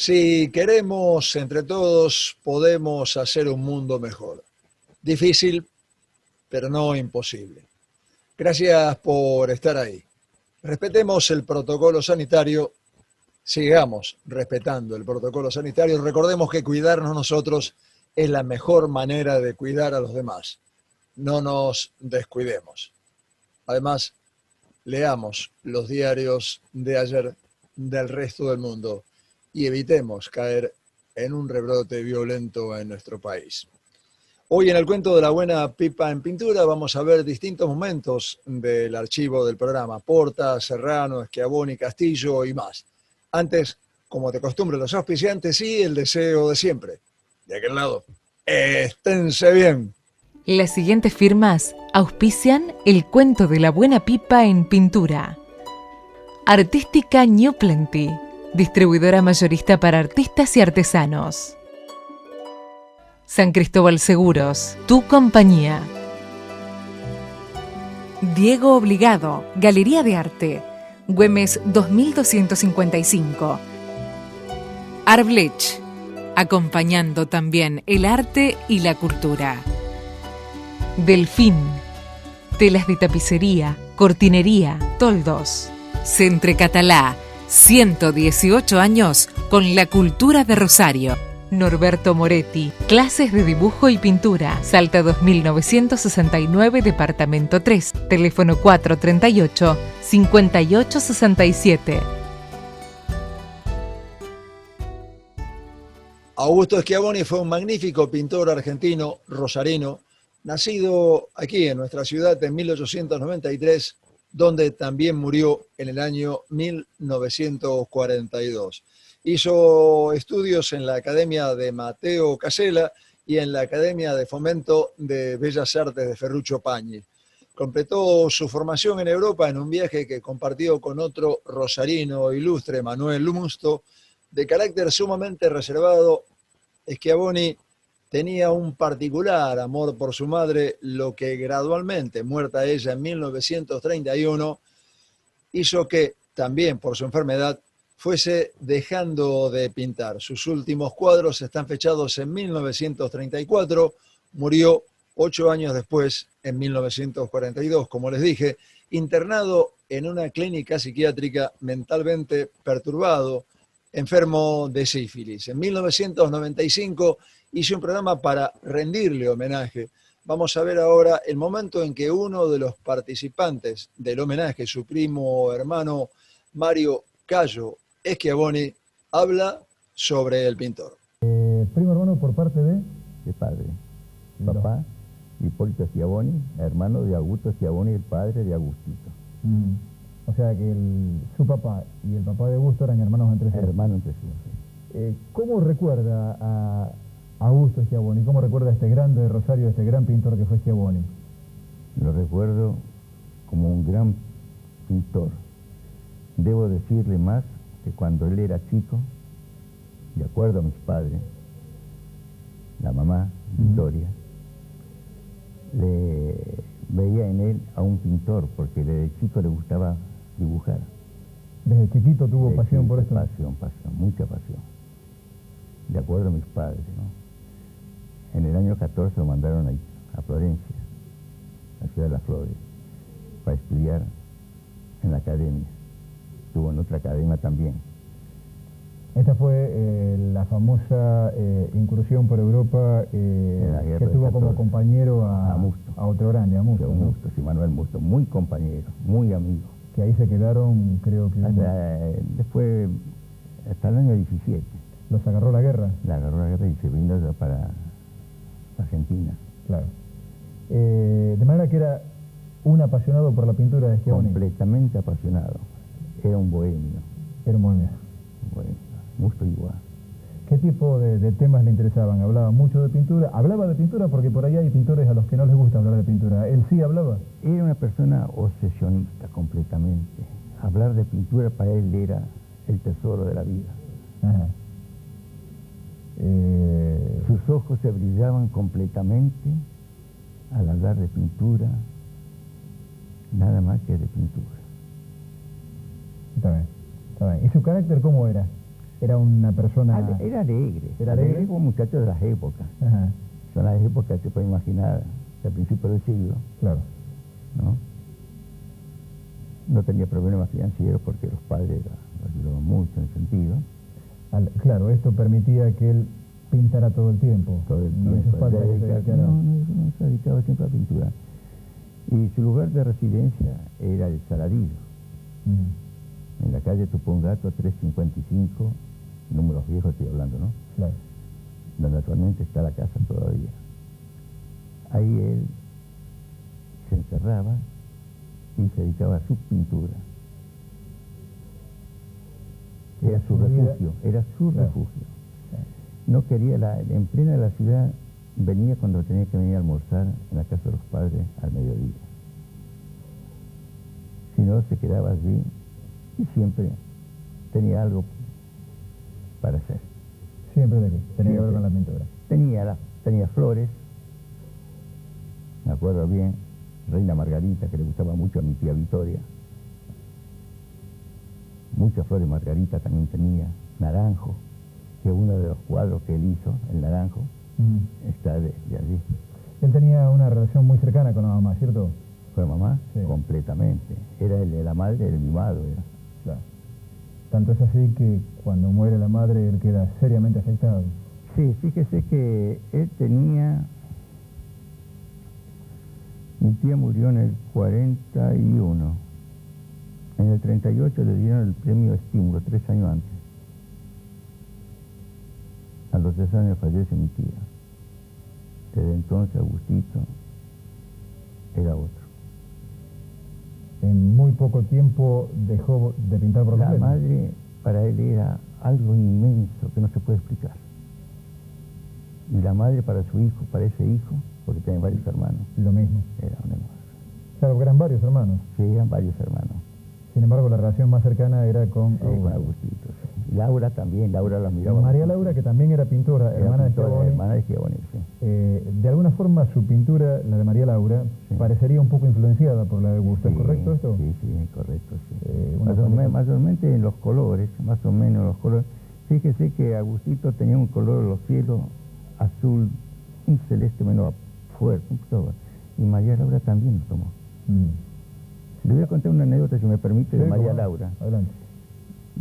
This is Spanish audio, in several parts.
Si queremos entre todos, podemos hacer un mundo mejor. Difícil, pero no imposible. Gracias por estar ahí. Respetemos el protocolo sanitario, sigamos respetando el protocolo sanitario. Recordemos que cuidarnos nosotros es la mejor manera de cuidar a los demás. No nos descuidemos. Además, leamos los diarios de ayer del resto del mundo y evitemos caer en un rebrote violento en nuestro país. Hoy en el cuento de la buena pipa en pintura vamos a ver distintos momentos del archivo del programa: Porta, Serrano, Schiavoni, Castillo y más. Antes, como de costumbre, los auspiciantes y el deseo de siempre. De aquel lado, esténse bien. Las siguientes firmas auspician el cuento de la buena pipa en pintura. Artística New Plenty, distribuidora mayorista para artistas y artesanos. San Cristóbal Seguros, tu compañía. Diego Obligado, Galería de Arte, Güemes 2255. Arblech, acompañando también el arte y la cultura. Delfín, telas de tapicería, cortinería, toldos. Centre Catalá, 118 años con la cultura de Rosario. Norberto Moretti, clases de dibujo y pintura. Salta 2969, departamento 3, teléfono 438-5867. Augusto Schiavoni fue un magnífico pintor argentino, rosarino, nacido aquí en nuestra ciudad en 1893, donde también murió en el año 1942. Hizo estudios en la Academia de Mateo Casella y en la Academia de Fomento de Bellas Artes de Ferruccio Pagni. Completó su formación en Europa en un viaje que compartió con otro rosarino ilustre, Manuel Musto. De carácter sumamente reservado, Schiavoni tenía un particular amor por su madre, lo que gradualmente, muerta ella en 1931, hizo que, también por su enfermedad, fuese dejando de pintar. Sus últimos cuadros están fechados en 1934, murió 8 años después, en 1942, como les dije, internado en una clínica psiquiátrica, mentalmente perturbado, enfermo de sífilis. En 1995 hice un programa para rendirle homenaje. Vamos a ver ahora el momento en que uno de los participantes del homenaje, su primo hermano Mario Cayo Schiavoni, habla sobre el pintor. Primo hermano por parte de padre. Papá, Hipólito Schiavoni, hermano de Augusto Schiavoni, el padre de Agustito. O sea que su papá y el papá de Augusto eran hermanos entre sí. Hermanos entre sí. ¿Cómo recuerda a Augusto Schiavoni? ¿Cómo recuerda a este grande de Rosario, este gran pintor que fue Schiavoni? Lo recuerdo como un gran pintor. Debo decirle más que cuando él era chico, de acuerdo a mis padres, la mamá, Victoria, le veía en él a un pintor, porque desde chico le gustaba dibujar. ¿Desde chiquito tuvo pasión por esto? Pasión, mucha pasión. De acuerdo a mis padres, ¿no? En el año 14 lo mandaron a Florencia, la ciudad de las Flores, para estudiar en la academia. Estuvo en otra academia también. Esta fue la famosa incursión por Europa que tuvo como compañero a otro grande, a Musto. Musto, sí, Manuel Musto, muy compañero, muy amigo. Que ahí se quedaron, creo que... Después, hasta el año 17. ¿Los agarró la guerra? La agarró la guerra y se vino para Argentina. Claro. De manera que era un apasionado por la pintura de Schiavoni. Completamente apasionado. Era un bohemio. Era un bohemio. Musto igual. ¿Qué tipo de temas le interesaban? ¿Hablaba mucho de pintura? ¿Hablaba de pintura? Porque por ahí hay pintores a los que no les gusta hablar de pintura. ¿Él sí hablaba? Era una persona obsesionista completamente. Hablar de pintura para él era el tesoro de la vida. Ajá. Sus ojos se brillaban completamente al hablar de pintura, nada más que de pintura. Está bien, está bien. ¿Y su carácter cómo era? Era una persona... Era alegre. ¿Era alegre? Como muchacho de las épocas. Ajá. Son las épocas que se puede imaginar, al principio del siglo. Claro. ¿No? No tenía problemas financieros porque los padres lo ayudaban mucho en ese sentido. Claro, esto permitía que él pintara todo el tiempo. Todo el no tiempo. hizo falta que se dedicara. No, se dedicaba siempre a la pintura. Y su lugar de residencia era el Saladillo, en la calle Tupungato 355, números viejos estoy hablando, ¿no? Claro. Donde actualmente está la casa todavía. Ahí él se encerraba y se dedicaba a su pintura. Era su refugio, era su refugio. No quería, en plena de la ciudad, venía cuando tenía que venir a almorzar en la casa de los padres al mediodía. Si no, se quedaba allí y siempre tenía algo para hacer. Siempre de qué, tenía que ver con la pintura. Tenía flores, me acuerdo bien, Reina Margarita, que le gustaba mucho a mi tía Victoria. Muchas flores Margarita también tenía, naranjo, que uno de los cuadros que él hizo, el naranjo, está de allí. Él tenía una relación muy cercana con la mamá, ¿cierto? ¿Con la mamá? Sí. Completamente. Era el de la madre, el mimado era. Claro. Tanto es así que cuando muere la madre él queda seriamente afectado. Sí, fíjese que él tenía... Mi tía murió en el 41. En el 38 le dieron el premio Estímulo, 3 años antes. A los 3 años fallece mi tía. Desde entonces Agustito era otro. En muy poco tiempo dejó de pintar por completo. La madre para él era algo inmenso que no se puede explicar. Y la madre para su hijo, para ese hijo, porque tiene varios hermanos. Lo mismo. Era un hermano. Claro, porque eran varios hermanos. Sí, eran varios hermanos. Sin embargo, la relación más cercana era con Agustito. Sí. Y Laura también, Laura la miraba. María Laura, que también era pintora, hermana de Schiavoni. Hermana de Schiavoni, sí. De alguna forma su pintura, la de María Laura, sí, parecería un poco influenciada por la de Augusto, ¿es correcto esto? Sí, sí, correcto, sí. Mayormente en los colores, más o menos los colores. Fíjese que Agustito tenía un color de los cielos azul, un celeste menos fuerte, y María Laura también lo tomó. Le voy a contar una anécdota, si me permite, de María Laura. Adelante.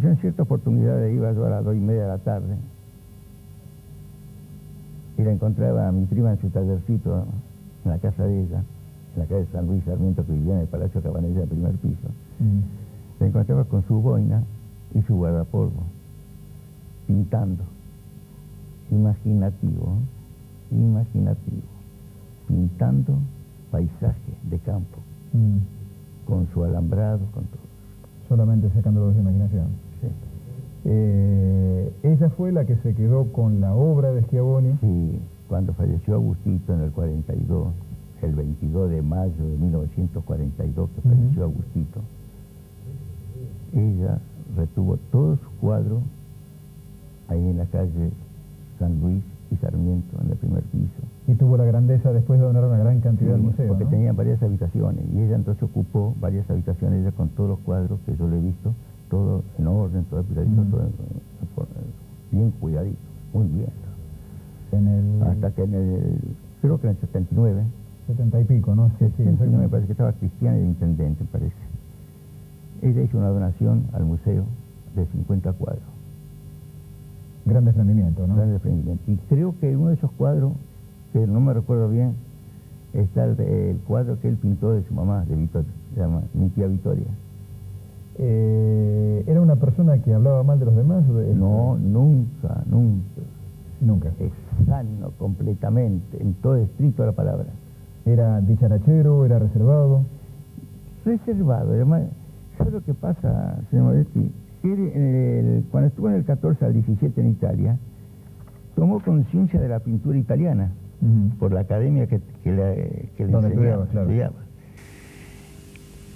Yo en cierta oportunidad iba yo a las 2:30 de la tarde y la encontraba a mi prima en su tallercito, en la casa de ella, en la calle San Luis Sarmiento, que vivía en el Palacio Cabanilla, del primer piso. La encontraba con su boina y su guardapolvo, pintando. Imaginativo, pintando paisaje de campo, con su alambrado, con todo. Solamente sacándolo de su imaginación. Sí. Ella fue la que se quedó con la obra de Schiavoni. Sí, cuando falleció Agustito en el 42, el 22 de mayo de 1942 que falleció Agustito, ella retuvo todos sus cuadros ahí en la calle San Luis y Sarmiento, en el primer piso. Y tuvo la grandeza después de donar una gran cantidad al museo, porque ¿no? tenía varias habitaciones, y ella entonces ocupó varias habitaciones, ella con todos los cuadros que yo le he visto, todo en orden, todo cuidadito, todo bien cuidadito, muy bien. Hasta que creo que en el 79. 70 y pico, ¿no? Sí, 79, me parece que estaba Cristiana de intendente, me parece. Ella hizo una donación al museo de 50 cuadros. Gran desprendimiento, ¿no? Gran desprendimiento. Y creo que en uno de esos cuadros, que no me recuerdo bien, está el cuadro que él pintó de su mamá, de Victoria, se llama mi tía Victoria. ¿Era una persona que hablaba mal de los demás? No, nunca. Nunca. Es sano completamente, en todo estricto de la palabra. ¿Era dicharachero, era reservado? Reservado, además, ¿sabe lo que pasa, señor Moretti? Cuando estuvo en el 14 al 17 en Italia, tomó conciencia de la pintura italiana por la academia que le enseñaba, estudiaba.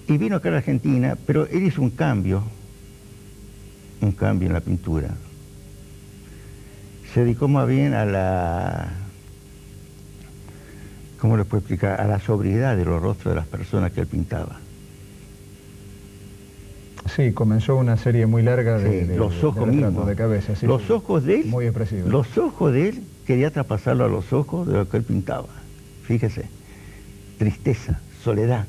Y vino acá a la Argentina, pero él hizo un cambio en la pintura. Se dedicó más bien a la, ¿cómo le puedo explicar? A la sobriedad de los rostros de las personas que él pintaba. Sí, comenzó una serie muy larga de los ojos mismos, de cabeza. Sí, los ojos de él, muy expresivos. Los ojos de él quería traspasarlo a los ojos de lo que él pintaba. Fíjese, tristeza, soledad.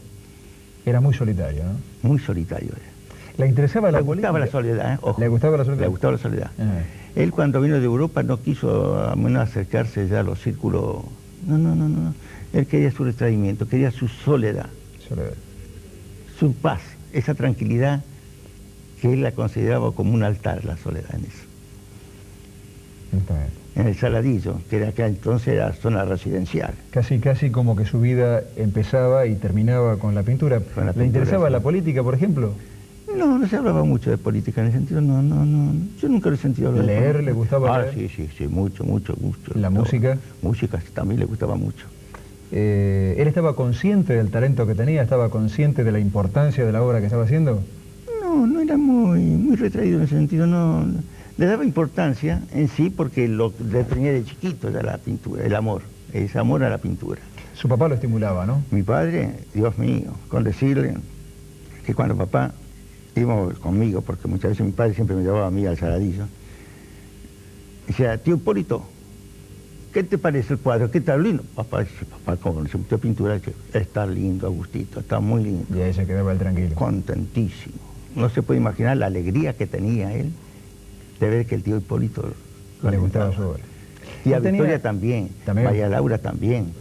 Era muy solitario, ¿no? Muy solitario era. ¿Le interesaba la política? Le gustaba la soledad, ojo. ¿Le gustaba la soledad? Le gustaba la soledad. Él cuando vino de Europa no quiso a menos acercarse ya a los círculos. No. Él quería su retraimiento, quería su soledad. Su paz, esa tranquilidad que él la consideraba como un altar, la soledad en eso. En el Saladillo, que era acá entonces era zona residencial. Casi como que su vida empezaba y terminaba con la pintura. ¿Le interesaba la política, por ejemplo? No se hablaba mucho de política en ese sentido, no. Yo nunca lo he sentido hablar. ¿Leer le gustaba leer? Sí, mucho. ¿La música? Música también le gustaba mucho. ¿Él estaba consciente del talento que tenía? ¿Estaba consciente de la importancia de la obra que estaba haciendo? No era muy retraído en ese sentido, no. Le daba importancia en sí porque lo tenía de chiquito ya la pintura, el amor, ese amor a la pintura. Su papá lo estimulaba, ¿no? Mi padre, Dios mío, con decirle que cuando papá íbamos conmigo, porque muchas veces mi padre siempre me llevaba a mí al Saladillo, decía, tío Hipólito, ¿qué te parece el cuadro? ¿Qué tal lindo? Papá, como se gustó pintura, está lindo, Agustito, está muy lindo. Y ahí se quedaba él tranquilo. Contentísimo. No se puede imaginar la alegría que tenía él de ver que el tío Hipólito le gustaba su obra. Y a Victoria también, María Laura también.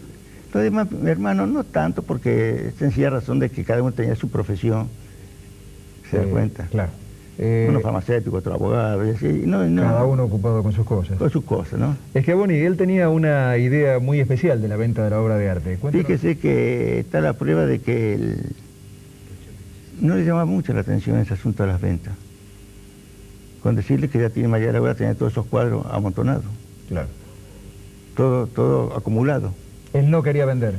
Los demás, mi hermano, no tanto, porque es sencilla razón de que cada uno tenía su profesión, se da cuenta. Claro. Uno farmacéutico, otro abogado, y así, cada uno ocupado con sus cosas. Con sus cosas, ¿no? Schiavoni, él tenía una idea muy especial de la venta de la obra de arte. Cuéntanos. Fíjese que está la prueba de que él no le llamaba mucho la atención ese asunto de las ventas. Con decirle que ya tiene María Laura, tenía todos esos cuadros amontonados. Claro. Todo acumulado. Él no quería vender.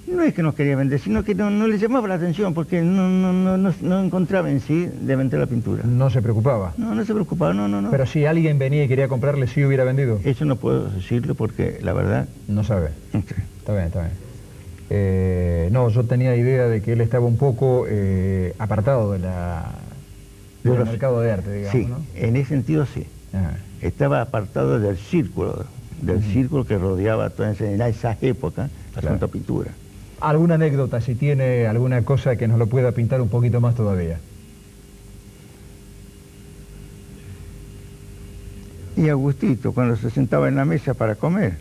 No es que no quería vender, sino que no le llamaba la atención, porque no encontraba en sí de vender la pintura. ¿No se preocupaba? No se preocupaba, no. Pero si alguien venía y quería comprarle, ¿sí hubiera vendido? Eso no puedo decirlo porque la verdad... No sabe. Está bien. No, yo tenía idea de que él estaba un poco apartado del mercado de arte, digamos, sí, ¿no? En ese sentido sí. Estaba apartado del círculo que rodeaba toda en esa época la Santa Pintura. ¿Alguna anécdota, si tiene alguna cosa que nos lo pueda pintar un poquito más todavía? Y Agustito, cuando se sentaba en la mesa para comer,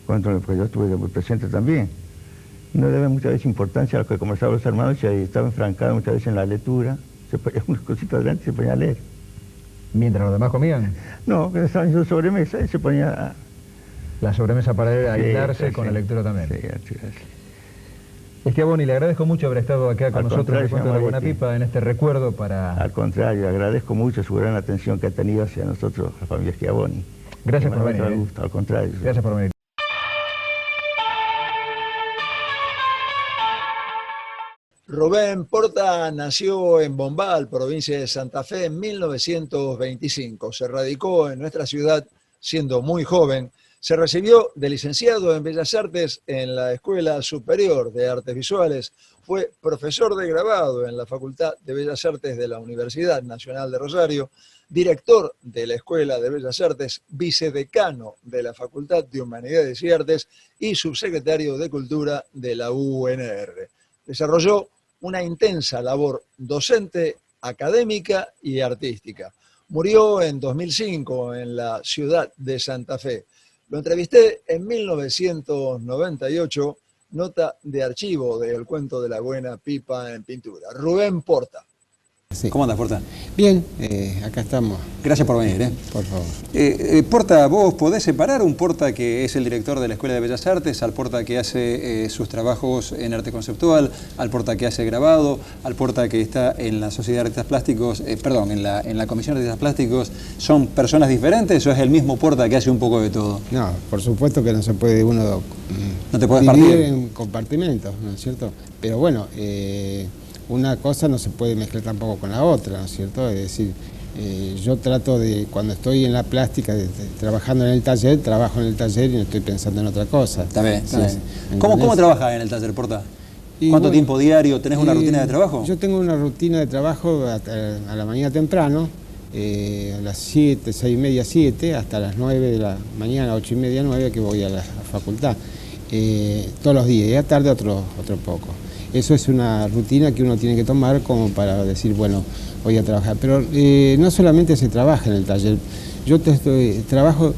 porque yo estuve muy presente también, no le daba muchas veces importancia a lo que conversaban los hermanos y estaba enfrancado muchas veces en la lectura, se ponía unas cositas adelante y se ponía a leer. ¿Mientras los demás comían? No, que estaban en su sobremesa y se ponía la sobremesa para aislarse con la lectura también. Sí. Schiavoni, le agradezco mucho haber estado acá con nosotros en el Cuento de la Buena Pipa, en este recuerdo para... Al contrario, agradezco mucho su gran atención que ha tenido hacia nosotros, la familia Schiavoni. Gracias por venir. Gusto, al contrario. Gracias por venir. Rubén Porta nació en Bombal, provincia de Santa Fe, en 1925. Se radicó en nuestra ciudad siendo muy joven. Se recibió de licenciado en Bellas Artes en la Escuela Superior de Artes Visuales. Fue profesor de grabado en la Facultad de Bellas Artes de la Universidad Nacional de Rosario, director de la Escuela de Bellas Artes, vicedecano de la Facultad de Humanidades y Artes y subsecretario de Cultura de la UNR. Desarrolló una intensa labor docente, académica y artística. Murió en 2005 en la ciudad de Santa Fe. Lo entrevisté en 1998, nota de archivo del Cuento de la Buena Pipa en Pintura. Rubén Porta. Sí. ¿Cómo andas, Porta? Bien, acá estamos. Gracias por venir, Por favor. Porta, ¿vos podés separar un Porta que es el director de la Escuela de Bellas Artes, al Porta que hace sus trabajos en arte conceptual, al Porta que hace grabado, al Porta que está en la Sociedad de Artistas Plásticos, en la Comisión de Artistas Plásticos? ¿Son personas diferentes o es el mismo Porta que hace un poco de todo? No, por supuesto que no se puede uno no te puedes dividir partir en compartimentos, ¿no es cierto? Pero bueno, una cosa no se puede mezclar tampoco con la otra, ¿no es cierto? Es decir, yo trato de, cuando estoy en la plástica, trabajando en el taller, trabajo en el taller y no estoy pensando en otra cosa. Está bien. ¿Cómo trabajas en el taller, Porta? ¿Cuánto tiempo diario? ¿Tenés una rutina de trabajo? Yo tengo una rutina de trabajo a la mañana temprano, a las 7, 6:30, 7, hasta las 9 de la mañana, 8:30, 9, que voy a la facultad. Todos los días, y a tarde otro poco. Eso es una rutina que uno tiene que tomar como para decir, bueno, voy a trabajar. Pero no solamente se trabaja en el taller, yo trabajo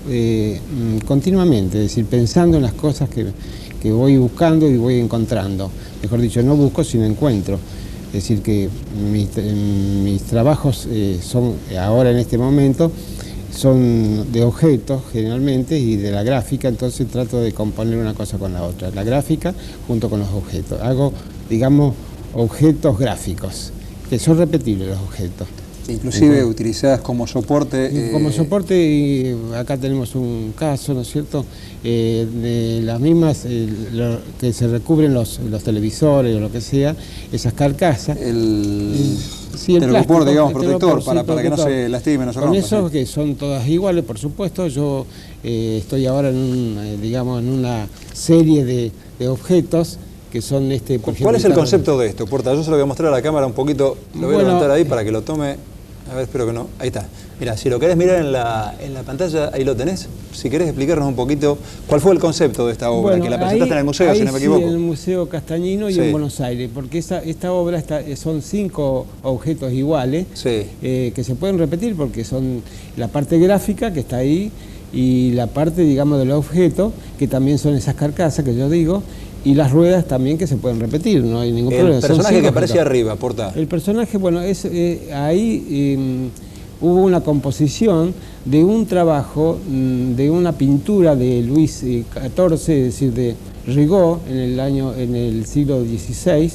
continuamente, es decir, pensando en las cosas que voy buscando y voy encontrando. Mejor dicho, no busco, sino encuentro. Es decir, que mis trabajos son, ahora en este momento, son de objetos generalmente y de la gráfica, entonces trato de componer una cosa con la otra. La gráfica junto con los objetos. Hago, digamos, objetos gráficos, que son repetibles los objetos. Inclusive utilizás como soporte... Como soporte, y acá tenemos un caso, ¿no es cierto?, de las mismas que se recubren los televisores o lo que sea, esas carcasas. Sí, el telgopor, digamos, protector, para que no se lastime, no se rompa. Con eso, que son todas iguales, por supuesto. Yo estoy ahora digamos, en una serie de objetos que son por ejemplo... ¿Cuál es el concepto de esto, Porta? Yo se lo voy a mostrar a la cámara un poquito, lo voy a levantar ahí para que lo tome. A ver, espero que no. Ahí está. Mira, si lo querés mirar en la pantalla, ahí lo tenés. Si querés explicarnos un poquito cuál fue el concepto de esta obra, que la presentaste en el museo, si no me equivoco. En el Museo Castañino y en Buenos Aires, porque esta obra son 5 objetos iguales que se pueden repetir porque son la parte gráfica que está ahí y la parte, digamos, del objeto, que también son esas carcasas que yo digo, y las ruedas también, que se pueden repetir, no hay ningún problema. El personaje que aparece arriba, Porta. El personaje, bueno, ahí hubo una composición de un trabajo, de una pintura de Luis XIV, es decir, de Rigaud, en el siglo XVI,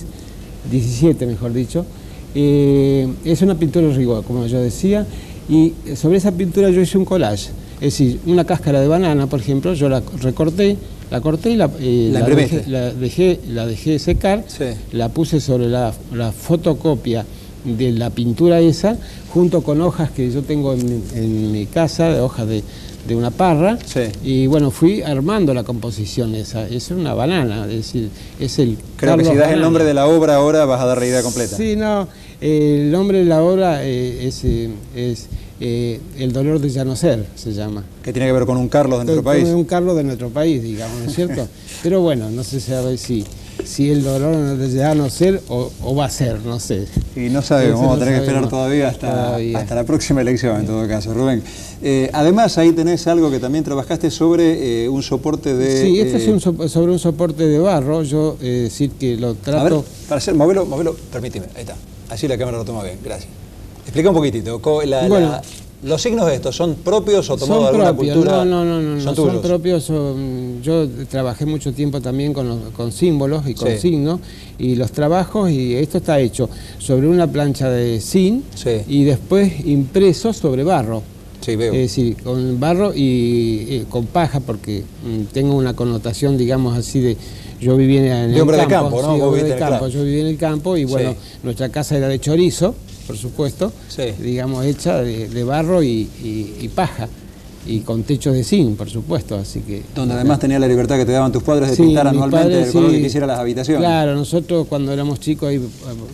XVII mejor dicho. Es una pintura de Rigaud, como yo decía, y sobre esa pintura yo hice un collage. Es decir, una cáscara de banana, por ejemplo, yo la corté y la dejé secar, la puse sobre la fotocopia de la pintura esa, junto con hojas que yo tengo en mi casa, de hojas de una parra, y bueno, fui armando la composición esa. Es una banana, es decir, es el... Creo que si das el nombre de la obra ahora vas a dar la idea completa. Sí, no, el nombre de la obra es El dolor de ya no ser, se llama. Que tiene que ver con un Carlos de nuestro país. Con un Carlos de nuestro país, digamos, ¿no es cierto? Pero bueno, no se sabe si el dolor de ya no ser o va a ser, no sé. Y no sabemos, vamos a tener que esperar todavía hasta la próxima elección, en todo caso, Rubén. Además, ahí tenés algo que también trabajaste sobre un soporte de... Sí, este es sobre un soporte de barro, yo decir que lo trato... A ver, para hacer, movelo, permíteme, ahí está. Así la cámara lo toma bien, gracias. Explica un poquitito, ¿los signos de estos son propios o tomados de alguna cultura? No, son propios. Yo trabajé mucho tiempo también con símbolos y con signos, y los trabajos, y esto está hecho sobre una plancha de zinc y después impreso sobre barro. Sí, veo. Es decir, con barro y con paja, porque tengo una connotación, digamos así, de... Yo vivía en el campo. De campo, ¿no? Yo vivía en el campo y bueno, nuestra casa era de chorizo, por supuesto, digamos, hecha de barro y paja, y con techos de zinc, por supuesto, así que... Donde además tenía la libertad que te daban tus padres de pintar anualmente el color que quisiera las habitaciones. Claro, nosotros cuando éramos chicos,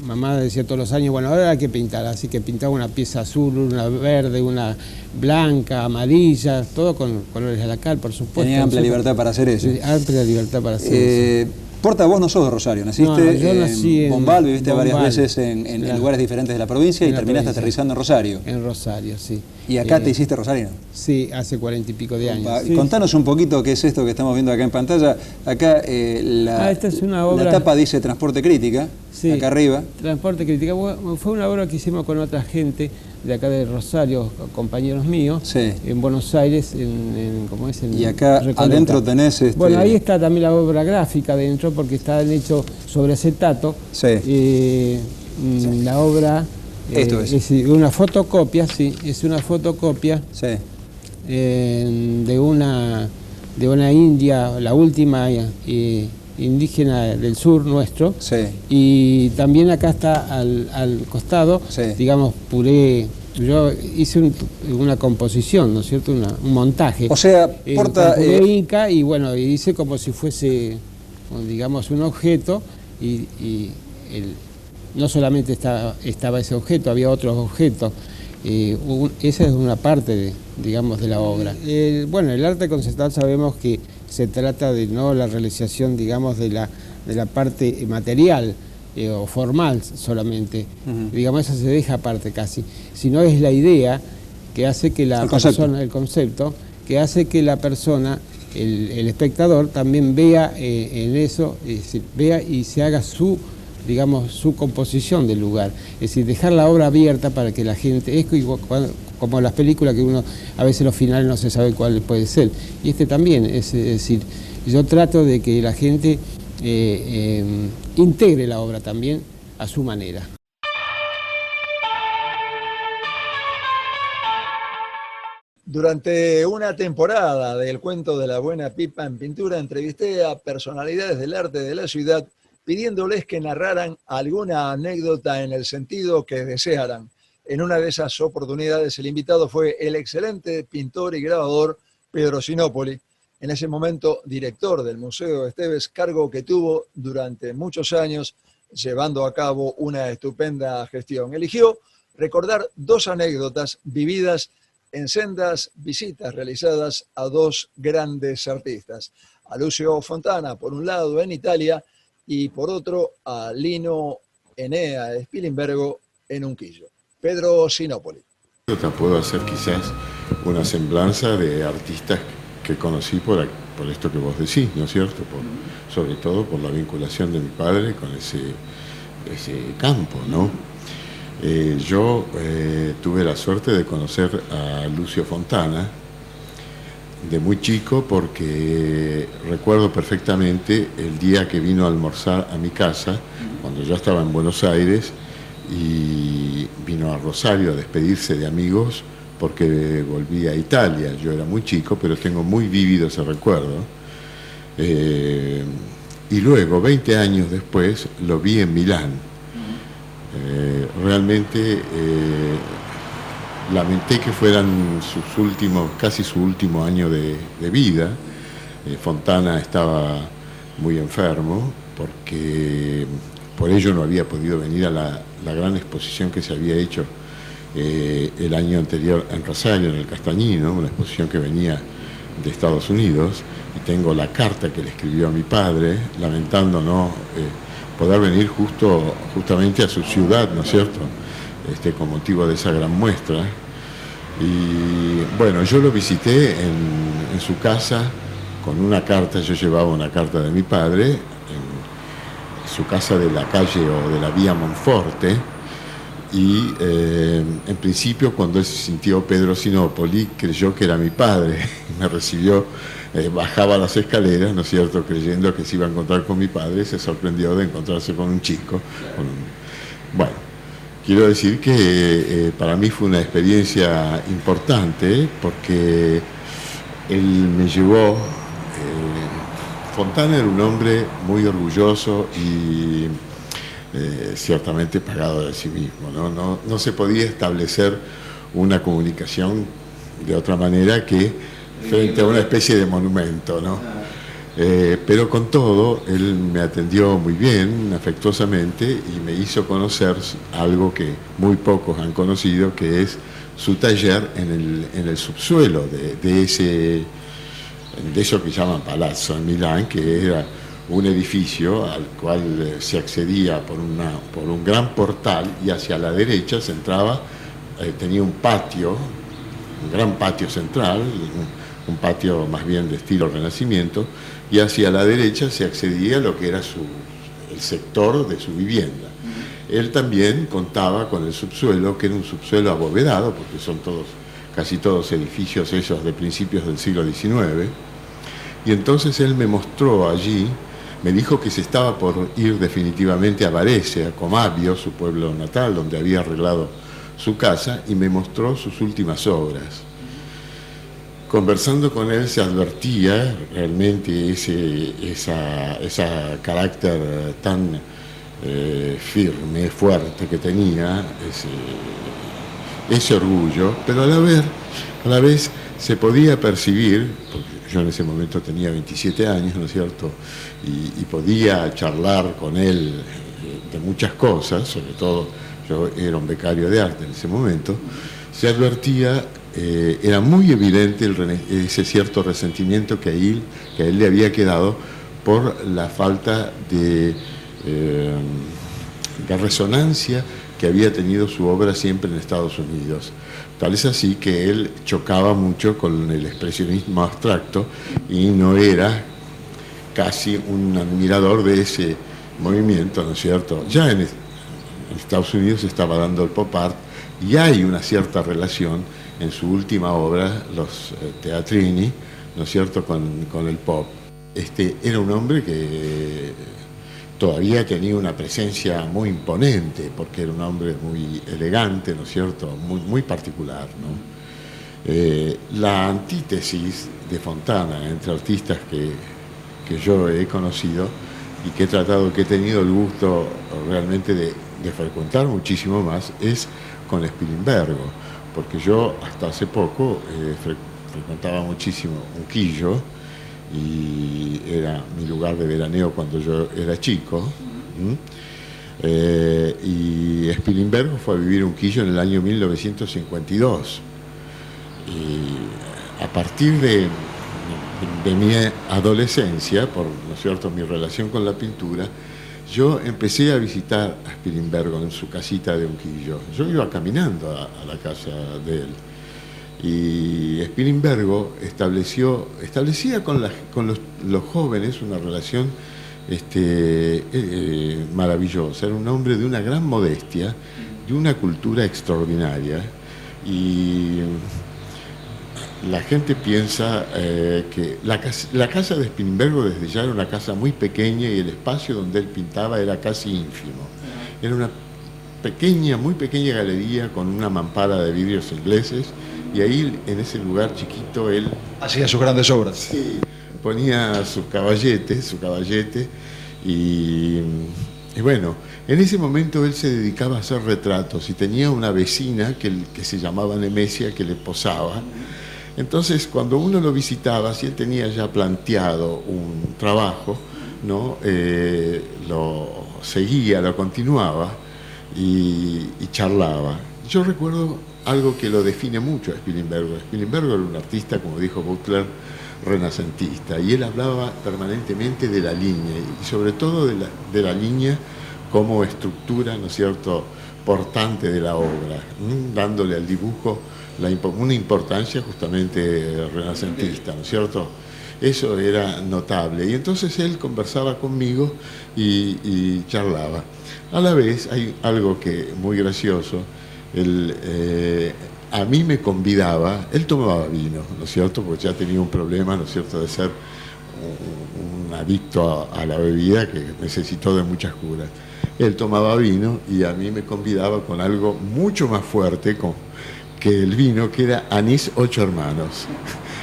mamá decía todos los años, bueno, ahora hay que pintar, así que pintaba una pieza azul, una verde, una blanca, amarilla, todo con colores a la cal, por supuesto. Tenía amplia libertad para hacer eso. Amplia libertad para hacer eso. Porta, vos no sos de Rosario, naciste yo nací en Bombal, viviste varias veces en lugares diferentes de la provincia y terminaste aterrizando en Rosario. En Rosario, sí. ¿Y acá te hiciste rosarino? Sí, hace 40 y pico de años. Contanos un poquito qué es esto que estamos viendo acá en pantalla. Acá esta es una obra... La tapa dice Transporte Crítica, acá arriba. Transporte Crítica. Fue una obra que hicimos con otra gente de acá de Rosario, compañeros míos, en Buenos Aires, ¿cómo es? Y acá Recoleta. Adentro tenés... Bueno, ahí está también la obra gráfica dentro, porque está hecho sobre acetato. La obra... Esto es una fotocopia, es una fotocopia de una india, la última indígena del sur nuestro, y también acá está al costado, digamos, yo hice una composición, ¿no es cierto?, un montaje. O sea, Porta... Inca, y bueno, hice como si fuese, digamos, un objeto no solamente estaba ese objeto, había otros objetos. Esa es una parte, digamos, de la obra. Bueno, el arte conceptual sabemos que se trata de no la realización, digamos, de la parte material o formal solamente. Digamos, eso se deja aparte casi, sino es la idea que hace que la persona, el concepto, que hace que la persona, el espectador, también vea en eso, vea y se haga su, digamos, su composición del lugar. Es decir, dejar la obra abierta para que la gente, es como las películas que uno, a veces los finales no se sabe cuál puede ser. Y este también, es decir, yo trato de que la gente integre la obra también a su manera. Durante una temporada del Cuento de la Buena Pipa en Pintura, entrevisté a personalidades del arte de la ciudad pidiéndoles que narraran alguna anécdota en el sentido que desearan. En una de esas oportunidades el invitado fue el excelente pintor y grabador Pedro Sinopoli, en ese momento director del Museo Esteves, cargo que tuvo durante muchos años llevando a cabo una estupenda gestión. Eligió recordar dos anécdotas vividas en sendas visitas realizadas a dos grandes artistas, a Lucio Fontana por un lado en Italia y por otro a Lino Enea Spilimbergo en Unquillo. Pedro Sinopoli. Puedo hacer quizás una semblanza de artistas que conocí por esto que vos decís, ¿no es cierto? Sobre todo por la vinculación de mi padre con ese campo, ¿no? Yo tuve la suerte de conocer a Lucio Fontana de muy chico porque recuerdo perfectamente el día que vino a almorzar a mi casa, cuando yo estaba en Buenos Aires, y vino a Rosario a despedirse de amigos porque volví a Italia. Yo era muy chico, pero tengo muy vívido ese recuerdo. Y luego, 20 años después, lo vi en Milán. Realmente lamenté que fueran casi su último año de vida. Fontana estaba muy enfermo porque por ello no había podido venir a la gran exposición que se había hecho el año anterior en Rosario, en el Castañino, una exposición que venía de Estados Unidos, y tengo la carta que le escribió a mi padre lamentando no poder venir justamente a su ciudad, ¿no es cierto?, con motivo de esa gran muestra. Y bueno, yo lo visité en su casa con una carta. Yo llevaba una carta de mi padre en su casa de la calle o de la vía Monforte, y en principio, cuando él se sintió Pedro Sinopoli, creyó que era mi padre. Me recibió, bajaba las escaleras, ¿no es cierto?, creyendo que se iba a encontrar con mi padre. Se sorprendió de encontrarse con un chico. Bueno, quiero decir que para mí fue una experiencia importante porque él me llevó. Fontana era un hombre muy orgulloso y ciertamente pagado de sí mismo, ¿no? No se podía establecer una comunicación de otra manera que frente a una especie de monumento, ¿no? Pero con todo, él me atendió muy bien, afectuosamente, y me hizo conocer algo que muy pocos han conocido, que es su taller en el subsuelo de eso que llaman Palazzo en Milán, que era un edificio al cual se accedía por un gran portal, y hacia la derecha se entraba, tenía un patio, un gran patio central, un patio más bien de estilo Renacimiento, y hacia la derecha se accedía a lo que era el sector de su vivienda. Él también contaba con el subsuelo, que era un subsuelo abovedado, porque son casi todos edificios esos de principios del siglo XIX, y entonces él me mostró allí. Me dijo que se estaba por ir definitivamente a Varese, a Comabio, su pueblo natal, donde había arreglado su casa, y me mostró sus últimas obras. Conversando con él se advertía realmente ese carácter tan firme, fuerte que tenía, ese orgullo, pero a la vez se podía percibir, porque yo en ese momento tenía 27 años, ¿no es cierto? Y podía charlar con él de muchas cosas, sobre todo yo era un becario de arte en ese momento. Se advertía, era muy evidente ese cierto resentimiento que a él le había quedado por la falta de resonancia que había tenido su obra siempre en Estados Unidos. Tal es así que él chocaba mucho con el expresionismo abstracto y no era casi un admirador de ese movimiento, ¿no es cierto? Ya en Estados Unidos se estaba dando el pop art y hay una cierta relación en su última obra, los teatrini, ¿no es cierto?, con el pop. Era un hombre que todavía tenía una presencia muy imponente, porque era un hombre muy elegante, ¿no es cierto?, muy particular, ¿no? La antítesis de Fontana entre artistas que yo he conocido y que he tenido el gusto realmente de frecuentar muchísimo más, es con Spilimbergo, porque yo hasta hace poco frecuentaba muchísimo Unquillo, y era mi lugar de veraneo cuando yo era chico. Y Spilimbergo fue a vivir a Unquillo en el año 1952. Y a partir de mi adolescencia, por, ¿no es cierto?, mi relación con la pintura, yo empecé a visitar a Spilimbergo en su casita de Unquillo. Yo iba caminando a la casa de él. Y Spilimbergo establecía con los jóvenes una relación maravillosa. Era un hombre de una gran modestia, de una cultura extraordinaria, y la gente piensa que la casa de Spilimbergo desde ya era una casa muy pequeña y el espacio donde él pintaba era casi ínfimo. Era una muy pequeña galería con una mampara de vidrios ingleses, y ahí, en ese lugar chiquito, él hacía sus grandes obras. Sí, ponía su caballete, y bueno, en ese momento él se dedicaba a hacer retratos y tenía una vecina que se llamaba Nemesia, que le posaba. Entonces, cuando uno lo visitaba, si él tenía ya planteado un trabajo, ¿no?, lo seguía, lo continuaba y charlaba. Yo recuerdo algo que lo define mucho a Spilimbergo. Spilimbergo era un artista, como dijo Butler, renacentista, y él hablaba permanentemente de la línea, y sobre todo de la línea como estructura, ¿no es cierto?, portante de la obra, dándole al dibujo una importancia justamente renacentista, ¿no es cierto? Eso era notable, y entonces él conversaba conmigo y charlaba. A la vez hay algo que muy gracioso. A mí me convidaba, él tomaba vino, ¿no es cierto?, porque ya tenía un problema, ¿no es cierto?, de ser un adicto a la bebida que necesitó de muchas curas. Él tomaba vino y a mí me convidaba con algo mucho más fuerte que el vino, que era anís 8 hermanos,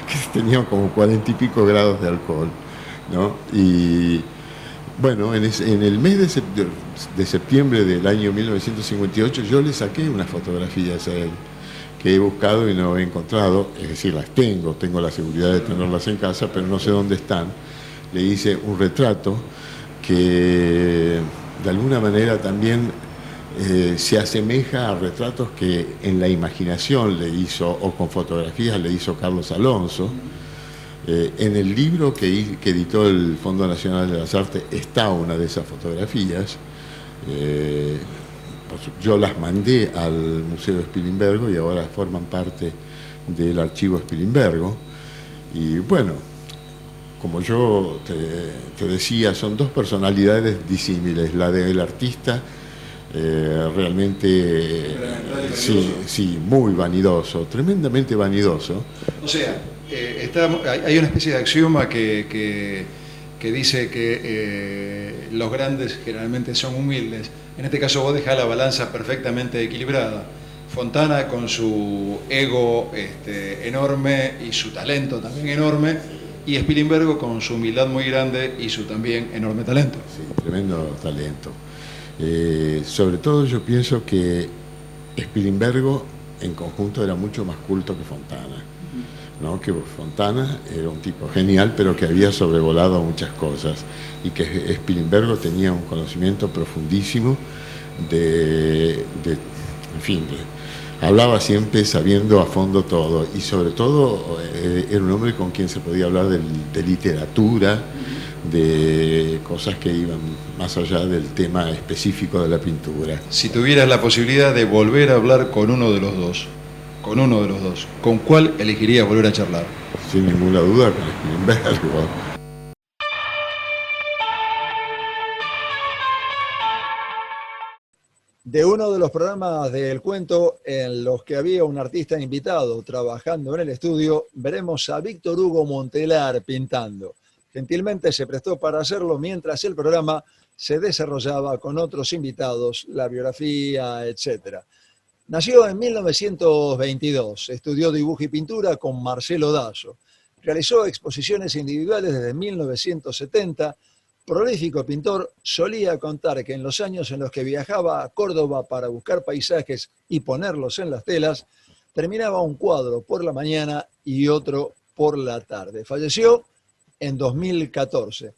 que tenía como 40 y pico grados de alcohol, ¿no? Y bueno, en el mes de septiembre del año 1958 yo le saqué unas fotografías a él que he buscado y no he encontrado, es decir, las tengo la seguridad de tenerlas en casa, pero no sé dónde están. Le hice un retrato que de alguna manera también se asemeja a retratos que en la imaginación le hizo, o con fotografías le hizo Carlos Alonso. En el libro que editó el Fondo Nacional de las Artes está una de esas fotografías. Yo las mandé al Museo de Spilimbergo y ahora forman parte del archivo Spilimbergo. Y bueno, como yo te decía, son dos personalidades disímiles. La del artista, realmente, sí, muy vanidoso, tremendamente vanidoso. O sea, hay una especie de axioma que dice que los grandes generalmente son humildes. En este caso vos dejás la balanza perfectamente equilibrada. Fontana con su ego enorme y su talento también enorme, y Spilimbergo con su humildad muy grande y su también enorme talento. Sí, tremendo talento. Sobre todo yo pienso que Spilimbergo en conjunto era mucho más culto que Fontana. ¿no? Que Fontana era un tipo genial, pero que había sobrevolado muchas cosas, y que Spilimbergo tenía un conocimiento profundísimo en fin, hablaba siempre sabiendo a fondo todo, y sobre todo era un hombre con quien se podía hablar de literatura, de cosas que iban más allá del tema específico de la pintura. Si tuvieras la posibilidad de volver a hablar con uno de los dos, ¿con cuál elegirías volver a charlar? Sin ninguna duda con Spilimbergo. De uno de los programas del cuento en los que había un artista invitado trabajando en el estudio, veremos a Víctor Hugo Montelar pintando. Gentilmente se prestó para hacerlo mientras el programa se desarrollaba con otros invitados, la biografía, etc. Nació en 1922, estudió dibujo y pintura con Marcelo Dazo. Realizó exposiciones individuales desde 1970. Prolífico pintor, solía contar que en los años en los que viajaba a Córdoba para buscar paisajes y ponerlos en las telas, terminaba un cuadro por la mañana y otro por la tarde. Falleció en 2014.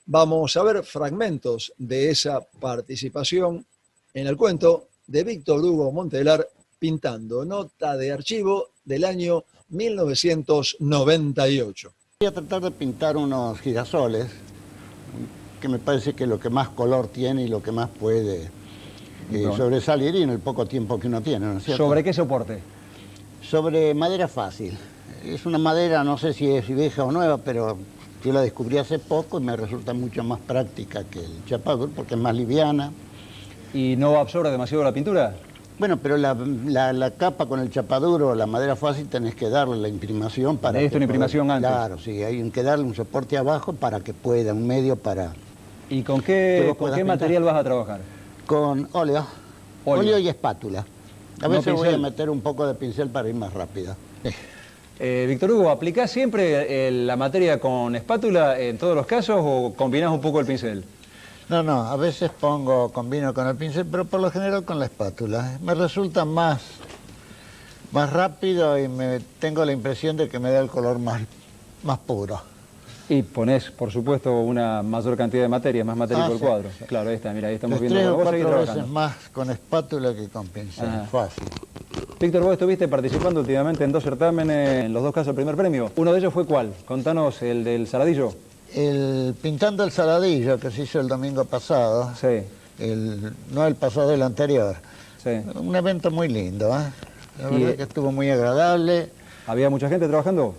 Vamos a ver fragmentos de esa participación en el cuento de Víctor Hugo Montelar pintando, nota de archivo del año 1998. Voy a tratar de pintar unos girasoles, que me parece que es lo que más color tiene y lo que más puede sobresalir y en el poco tiempo que uno tiene, ¿no es cierto? ¿Sobre qué soporte? Sobre madera fácil. Es una madera, no sé si es vieja o nueva, pero yo la descubrí hace poco y me resulta mucho más práctica que el chapador porque es más liviana. ¿Y no absorbe demasiado la pintura? Bueno, pero la capa con el chapaduro, la madera fácil, tenés que darle la imprimación para... ¿Esto una imprimación antes? Claro, sí, hay que darle un soporte abajo para que pueda, un medio para... ¿Y con qué material vas a trabajar? Con óleo y espátula. A veces voy a meter un poco de pincel para ir más rápido. Víctor Hugo, ¿aplicás siempre la materia con espátula en todos los casos o combinás un poco el pincel? No, a veces combino con el pincel, pero por lo general con la espátula. Me resulta más rápido y tengo la impresión de que me da el color más puro. Y ponés, por supuesto, una mayor cantidad de materia, más materia por el cuadro. Claro, ahí está, mira, ahí estamos viendo. 3 o 4 veces más con espátula que con pincel, fácil. Víctor, vos estuviste participando últimamente en 2 certámenes, en los 2 casos el primer premio. ¿Uno de ellos fue cuál? Contanos, el del Saladillo. Pintando el Saladillo, que se hizo el domingo pasado. Sí. No el pasado, el anterior. Sí. Un evento muy lindo, ¿eh? La verdad que estuvo muy agradable. ¿Había mucha gente trabajando?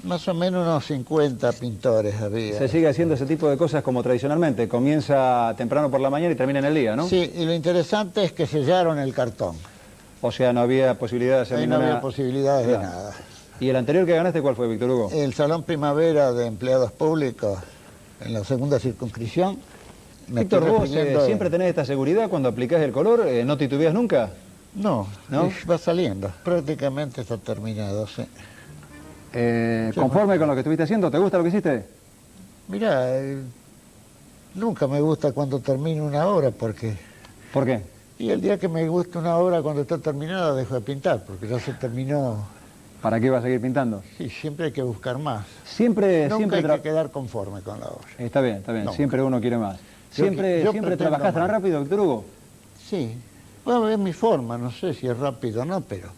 Más o menos unos 50 pintores había. Se sigue haciendo ese tipo de cosas como tradicionalmente. Comienza temprano por la mañana y termina en el día, ¿no? Sí, y lo interesante es que sellaron el cartón. O sea, no había posibilidad de hacer Ahí ninguna... no había posibilidades de nada. ¿Y el anterior que ganaste cuál fue, Víctor Hugo? El Salón Primavera de Empleados Públicos, en la segunda circunscripción. Víctor, ¿vos siempre tenés esta seguridad cuando aplicás el color? ¿No titubeas nunca? No, va saliendo. Prácticamente está terminado, sí. ¿Conforme con lo que estuviste haciendo? ¿Te gusta lo que hiciste? Mirá, nunca me gusta cuando termino una obra porque... ¿Por qué? Y el día que me gusta una obra cuando está terminada dejo de pintar porque ya se terminó. ¿Para qué vas a seguir pintando? Sí, siempre hay que buscar más. Nunca hay que quedar conforme con la obra. Está bien, Nunca. Siempre uno quiere más. ¿Siempre trabajaste tan rápido, Víctor Hugo? Sí. Bueno, es mi forma, no sé si es rápido o no, pero...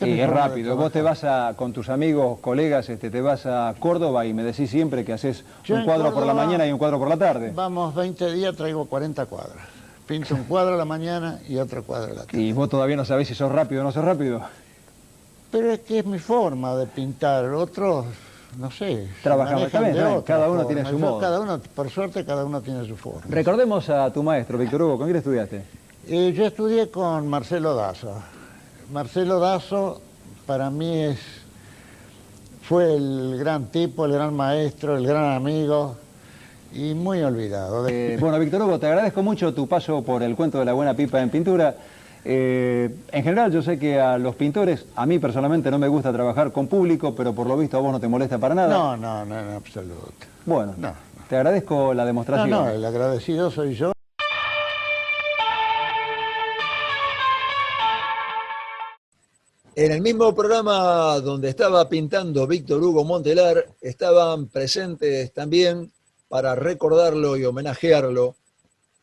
Es rápido. Vos te vas con tus amigos, colegas, te vas a Córdoba y me decís siempre que haces un cuadro por la mañana y un cuadro por la tarde. Vamos, 20 días traigo 40 cuadros. Pinto un cuadro a la mañana y otro cuadro a la tarde. ¿Y vos todavía no sabés si sos rápido o no sos rápido? Pero es que es mi forma de pintar. Otros, no sé. Trabajamos, cada uno tiene su modo. Por suerte, cada uno tiene su forma. Recordemos a tu maestro, Víctor Hugo. ¿Con quién estudiaste? Yo estudié con Marcelo Dazo. Marcelo Dazo para mí fue el gran tipo, el gran maestro, el gran amigo y muy olvidado. Bueno, Víctor Hugo, te agradezco mucho tu paso por el cuento de la buena pipa en pintura. En general yo sé que a los pintores, a mí personalmente no me gusta trabajar con público, pero por lo visto a vos no te molesta para nada. No, en absoluto. Bueno, te agradezco la demostración. No, el agradecido soy yo. En el mismo programa donde estaba pintando Víctor Hugo Montelar, estaban presentes también, para recordarlo y homenajearlo,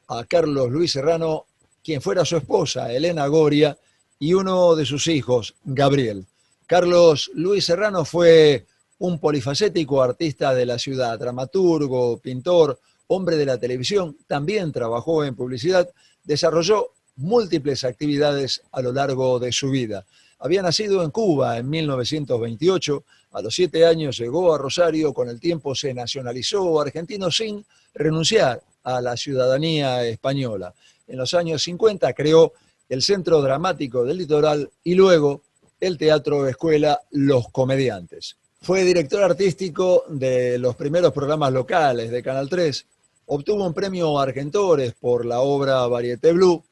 a Carlos Luis Serrano, quien fuera su esposa, Elena Goria, y uno de sus hijos, Gabriel. Carlos Luis Serrano fue un polifacético artista de la ciudad, dramaturgo, pintor, hombre de la televisión, también trabajó en publicidad, desarrolló múltiples actividades a lo largo de su vida. Había nacido en Cuba en 1928, a los 7 años llegó a Rosario, con el tiempo se nacionalizó argentino sin renunciar a la ciudadanía española. En los años 50 creó el Centro Dramático del Litoral y luego el Teatro Escuela Los Comediantes. Fue director artístico de los primeros programas locales de Canal 3, obtuvo un premio Argentores por la obra Varieté Blue.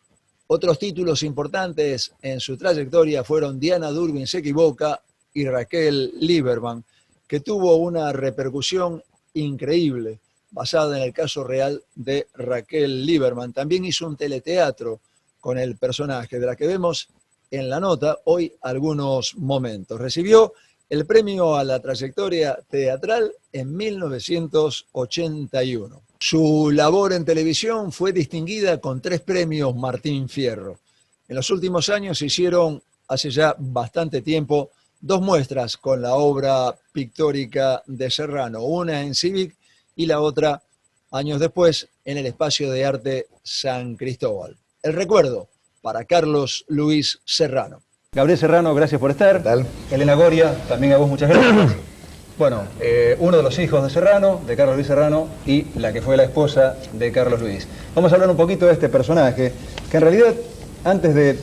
Otros títulos importantes en su trayectoria fueron Diana Durbin se equivoca y Raquel Lieberman, que tuvo una repercusión increíble, basada en el caso real de Raquel Lieberman. También hizo un teleteatro con el personaje, de la que vemos en la nota hoy algunos momentos. Recibió el premio a la trayectoria teatral en 1981. Su labor en televisión fue distinguida con 3 premios Martín Fierro. En los últimos años se hicieron, hace ya bastante tiempo, 2 muestras con la obra pictórica de Serrano, una en Civic y la otra, años después, en el Espacio de Arte San Cristóbal. El recuerdo para Carlos Luis Serrano. Gabriel Serrano, gracias por estar. ¿Qué tal? Elena Goria, también a vos muchas gracias. Bueno, uno de los hijos de Serrano, de Carlos Luis Serrano, y la que fue la esposa de Carlos Luis. Vamos a hablar un poquito de este personaje, que en realidad, antes de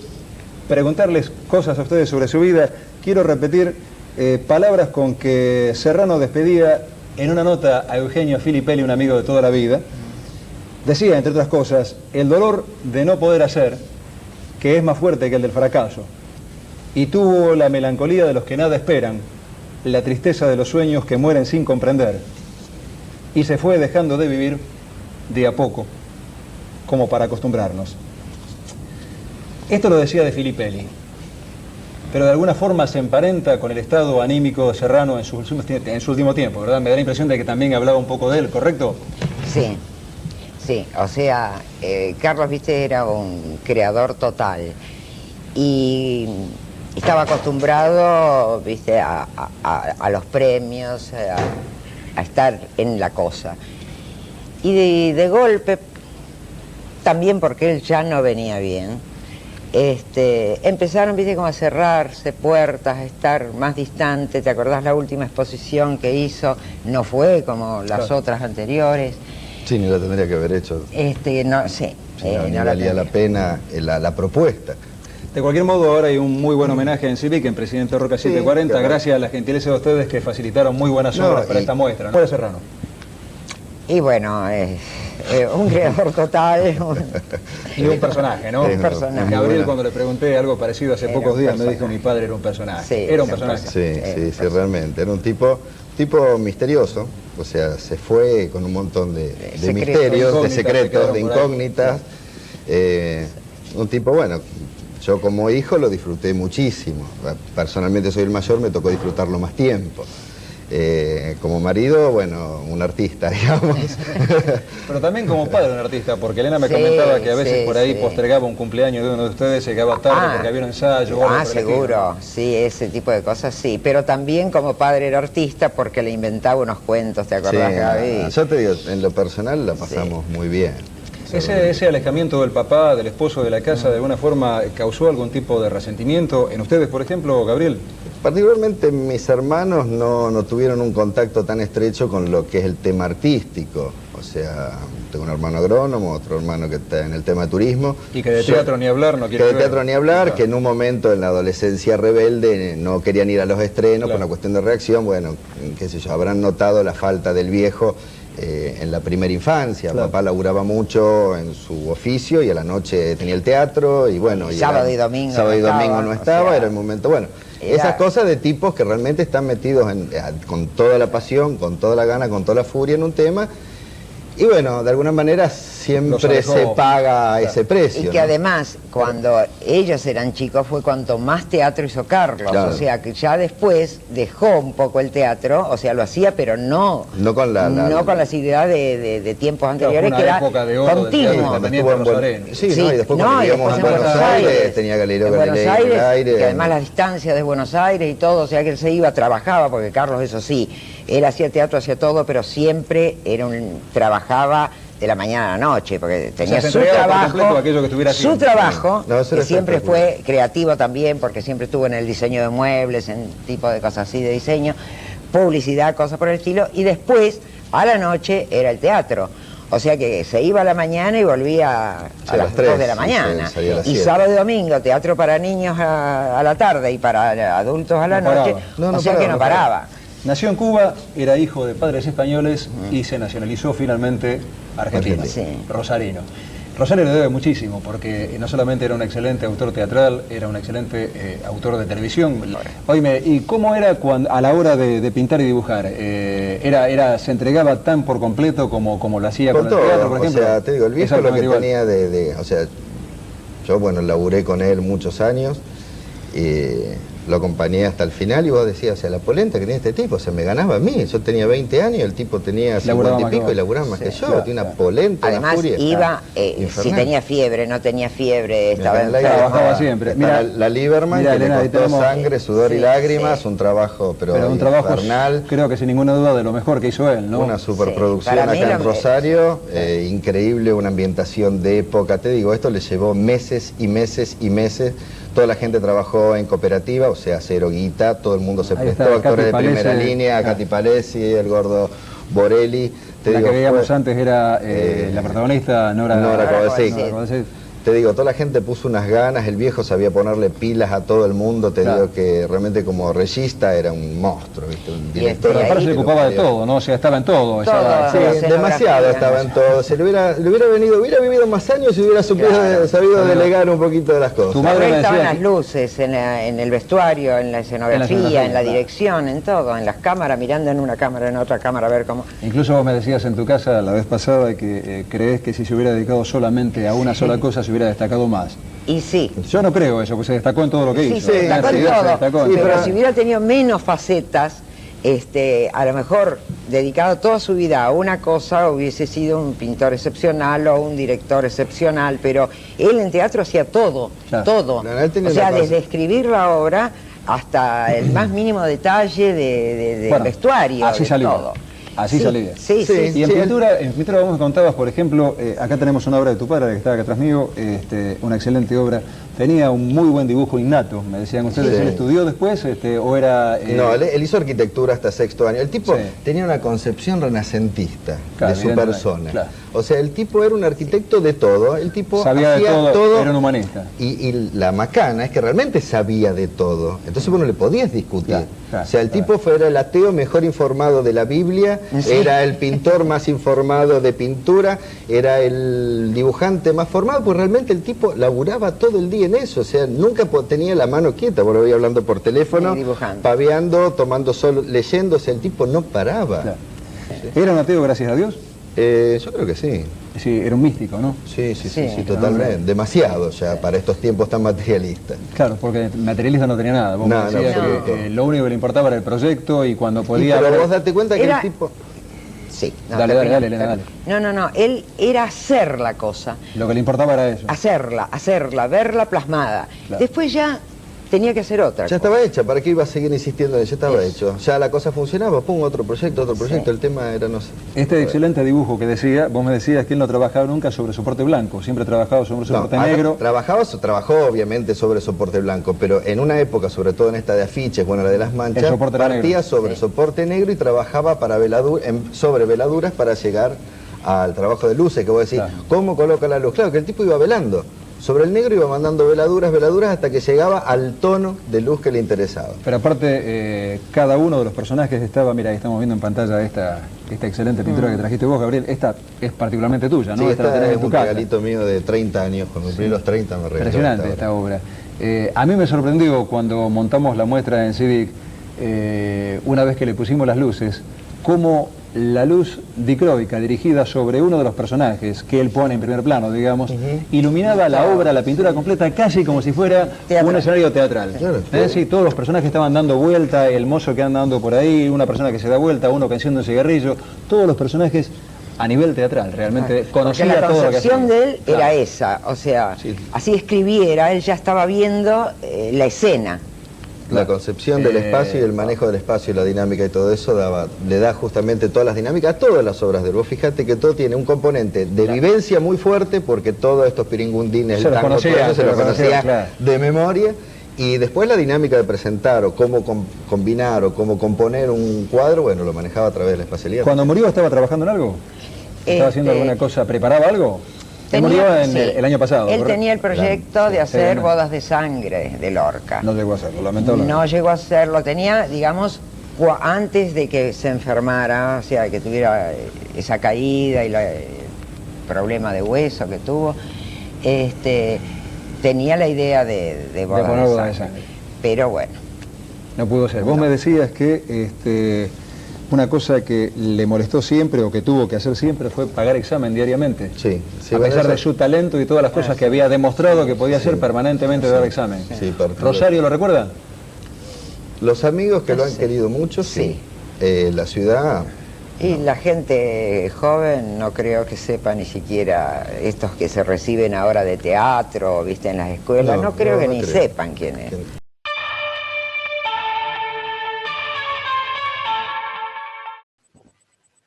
preguntarles cosas a ustedes sobre su vida, quiero repetir palabras con que Serrano despedía en una nota a Eugenio Filippelli, un amigo de toda la vida. Decía, entre otras cosas, el dolor de no poder hacer, que es más fuerte que el del fracaso, y tuvo la melancolía de los que nada esperan, la tristeza de los sueños que mueren sin comprender, y se fue dejando de vivir de a poco, como para acostumbrarnos. Esto lo decía de Filippelli, pero de alguna forma se emparenta con el estado anímico de Serrano en su último tiempo, ¿verdad? Me da la impresión de que también hablaba un poco de él, ¿correcto? Sí, sí, o sea, Carlos, viste, era un creador total y estaba acostumbrado, viste, a los premios, a estar en la cosa. Y de golpe, también porque él ya no venía bien, empezaron, viste, como a cerrarse puertas, a estar más distante. ¿Te acordás la última exposición que hizo? No fue como las otras anteriores. Sí, ni la tendría que haber hecho. No, sí. No valía la pena la propuesta. De cualquier modo, ahora hay un muy buen homenaje en Civic, en Presidente Roca 740, claro, gracias a la gentileza de ustedes que facilitaron muy buenas obras para esta muestra, ¿no? ¿Cuál es Serrano? Y bueno, un creador total. Y un personaje, ¿no? Un personaje. Gabriel, cuando le pregunté algo parecido hace pocos días, me dijo mi padre era un personaje. Sí, era un personaje. Sí, realmente. Era un tipo misterioso, o sea, se fue con un montón de misterios, de secretos, de incógnitas. Un tipo, bueno, yo como hijo lo disfruté muchísimo. Personalmente soy el mayor, me tocó disfrutarlo más tiempo. Como marido, bueno, un artista, digamos. Pero también como padre un artista, porque Elena me comentaba que a veces por ahí postergaba un cumpleaños de uno de ustedes, se quedaba tarde porque había un ensayo. Seguro, sí, ese tipo de cosas sí. Pero también como padre era artista porque le inventaba unos cuentos, ¿te acordás, Gaby? Yo te digo, en lo personal la pasamos muy bien. Ese alejamiento del papá, del esposo de la casa, de alguna forma causó algún tipo de resentimiento en ustedes, por ejemplo, Gabriel. Particularmente mis hermanos no tuvieron un contacto tan estrecho con lo que es el tema artístico. O sea, tengo un hermano agrónomo, otro hermano que está en el tema de turismo. Y que de teatro ni hablar no quiere ver. Que de teatro ni hablar, que en un momento en la adolescencia rebelde no querían ir a los estrenos por una cuestión de reacción. Bueno, qué sé yo, habrán notado la falta del viejo en la primera infancia. Papá laburaba mucho en su oficio y a la noche tenía el teatro y bueno... Sábado y domingo no estaba, era el momento, bueno... Esas cosas de tipos que realmente están metidos con toda la pasión, con toda la gana, con toda la furia en un tema. Y bueno, de alguna manera siempre se paga ese precio. Y que además, cuando ellos eran chicos, fue cuanto más teatro hizo Carlos. Claro. O sea, que ya después dejó un poco el teatro, o sea, lo hacía, pero no con la asiduidad de tiempos anteriores, una que era época de oro continuo. Sí, ¿no? Y después cuando vivíamos en Buenos Aires, tenía Galileo Galilei en el aire. Que además las distancias de Buenos Aires y todo, o sea que él se iba, trabajaba, porque Carlos, eso sí, él hacía teatro, hacía todo, pero siempre trabajaba de la mañana a la noche, porque tenía su trabajo, que siempre fue creativo también, porque siempre estuvo en el diseño de muebles, en tipo de cosas así de diseño, publicidad, cosas por el estilo, y después, a la noche, era el teatro. O sea que se iba a la mañana y volvía a las 2 de la mañana. Y sábado y domingo, teatro para niños a la tarde y para adultos a la noche, o sea que no paraba. Nació en Cuba, era hijo de padres españoles y se nacionalizó finalmente argentino, rosarino. Rosario le debe muchísimo porque no solamente era un excelente autor teatral, era un excelente autor de televisión. Oíme, ¿y cómo era a la hora de pintar y dibujar? ¿Se entregaba tan por completo como lo hacía con el teatro, por ejemplo? O sea, te digo, el viejo lo que tenía o sea, yo, bueno, laburé con él muchos años y lo acompañé hasta el final y vos decías, o sea, la polenta que tenía este tipo, se me ganaba a mí. Yo tenía 20 años, el tipo tenía 50 y pico y laburaba más que yo. Tiene una polenta, además, una furia. Iba, si tenía fiebre, no tenía fiebre, estaba trabajaba siempre. Mira, la Lieberman, que le costó sangre, sudor y lágrimas, un trabajo, pero un trabajo infernal. Creo que sin ninguna duda de lo mejor que hizo él, ¿no? Una superproducción acá en Rosario, increíble, una ambientación de época. Te digo, esto le llevó meses y meses y meses. Toda la gente trabajó en cooperativa, o sea, cero guita, todo el mundo se prestó, actores de primera línea, Katy Palesi, el gordo Borelli. La que veíamos antes era la protagonista Nora Kovacik. Te digo, toda la gente puso unas ganas, el viejo sabía ponerle pilas a todo el mundo, te digo que realmente como regista era un monstruo, ¿viste? Un director. Aparte se ocupaba de todo, ¿no? O sea, estaba en todo. Demasiado estaba en todo. Se le hubiera vivido más años y hubiera sabido delegar un poquito de las cosas. Tu madre estaban las luces, en el vestuario, en la escenografía, en la dirección, en todo, en las cámaras, mirando en una cámara, en otra cámara, a ver cómo... Incluso vos me decías en tu casa la vez pasada que crees que si se hubiera dedicado solamente a una sola cosa, se hubiera destacado más. Y sí. Yo no creo eso, pues se destacó en todo lo que hizo. Se destacó en todo, pero si hubiera tenido menos facetas, a lo mejor dedicado toda su vida a una cosa, hubiese sido un pintor excepcional o un director excepcional, pero él en teatro hacía todo, todo. O sea, desde escribir la obra hasta el más mínimo detalle de vestuario, así salió. Todo. Así salía. Y en pintura vos me contabas, por ejemplo, acá tenemos una obra de tu padre que está acá atrás mío, una excelente obra. Tenía un muy buen dibujo innato, me decían ustedes. ¿Él estudió después o era...? No, él hizo arquitectura hasta sexto año. El tipo tenía una concepción renacentista de su persona. O sea, el tipo era un arquitecto de todo. El tipo sabía hacía de todo, era un humanista. Y la macana es que realmente sabía de todo. Entonces vos no le podías discutir. O sea, el tipo era el ateo mejor informado de la Biblia, era el pintor más informado de pintura, era el dibujante más formado, pues realmente el tipo laburaba todo el día en eso, o sea, nunca tenía la mano quieta, vos lo veías hablando por teléfono, paveando, tomando sol, leyendo, o sea, el tipo no paraba. ¿Era un ateo, gracias a Dios? Yo creo que sí. Sí, era un místico, ¿no? Sí, totalmente. Demasiado ya para estos tiempos tan materialistas. Claro, porque materialista no tenía nada. Vos me decías que lo único que le importaba era el proyecto y cuando podía... Pero vos date cuenta que el tipo... Sí. Dale, Elena. No, él era hacer la cosa. Lo que le importaba era eso. Hacerla, verla plasmada. Claro. Después ya tenía que hacer otra. Ya estaba hecha, ¿para qué iba a seguir insistiendo? Ya estaba hecho. Ya la cosa funcionaba, pum, otro proyecto, el tema era, no sé. Este excelente dibujo que decía, vos me decías que él no trabajaba nunca sobre soporte blanco, siempre trabajaba sobre soporte negro. Trabajó obviamente sobre soporte blanco, pero en una época, sobre todo en esta de afiches, bueno, la de las manchas, partía sobre soporte negro y trabajaba para sobre veladuras para llegar al trabajo de luces, que vos decís, ¿cómo coloca la luz? Claro, que el tipo iba velando. Sobre el negro iba mandando veladuras hasta que llegaba al tono de luz que le interesaba. Pero aparte, cada uno de los personajes estaba, mira, ahí estamos viendo en pantalla esta excelente pintura que trajiste vos, Gabriel. Esta es particularmente tuya, ¿no? Sí, esta la tenés en tu un casa. Regalito mío de 30 años, cuando cumplí los 30 me regaló. Impresionante esta obra. A mí me sorprendió cuando montamos la muestra en CIVIC, una vez que le pusimos las luces, cómo la luz dicróica dirigida sobre uno de los personajes que él pone en primer plano, digamos, iluminaba la obra, la pintura completa, casi como si fuera un escenario teatral. Es decir, todos los personajes estaban dando vuelta, el mozo que anda andando por ahí, una persona que se da vuelta, uno que enciende un cigarrillo, todos los personajes a nivel teatral, realmente conocía todo lo que hacía. La concepción de él era esa, o sea, así escribiera, él ya estaba viendo la escena. La concepción del espacio y el manejo del espacio y la dinámica y todo eso le da justamente todas las dinámicas a todas las obras de él. Vos fíjate que todo tiene un componente de vivencia muy fuerte, porque todos estos piringundines se los conocía de memoria, y después la dinámica de presentar o cómo combinar o cómo componer un cuadro, bueno, lo manejaba a través de la espacialidad. ¿Cuando murió estaba trabajando en algo? ¿Estaba haciendo alguna cosa? ¿Preparaba algo? Murió el año pasado. Él tenía el proyecto de hacer Bodas de Sangre de Lorca. No llegó a hacerlo, lamentablemente. No llegó a hacerlo, tenía, digamos, antes de que se enfermara, o sea, que tuviera esa caída y el problema de hueso que tuvo, tenía la idea de Bodas de Sangre. Pero bueno. No pudo ser. Vos me decías que una cosa que le molestó siempre o que tuvo que hacer siempre fue pagar examen diariamente. Sí. A pesar de su talento y todas las cosas que había demostrado que podía hacer permanentemente dar examen. ¿Rosario lo recuerda? Los amigos que lo han querido mucho, sí. La ciudad... Y la gente joven no creo que sepa ni siquiera estos que se reciben ahora de teatro, viste, en las escuelas, no creo que ni sepan quién es.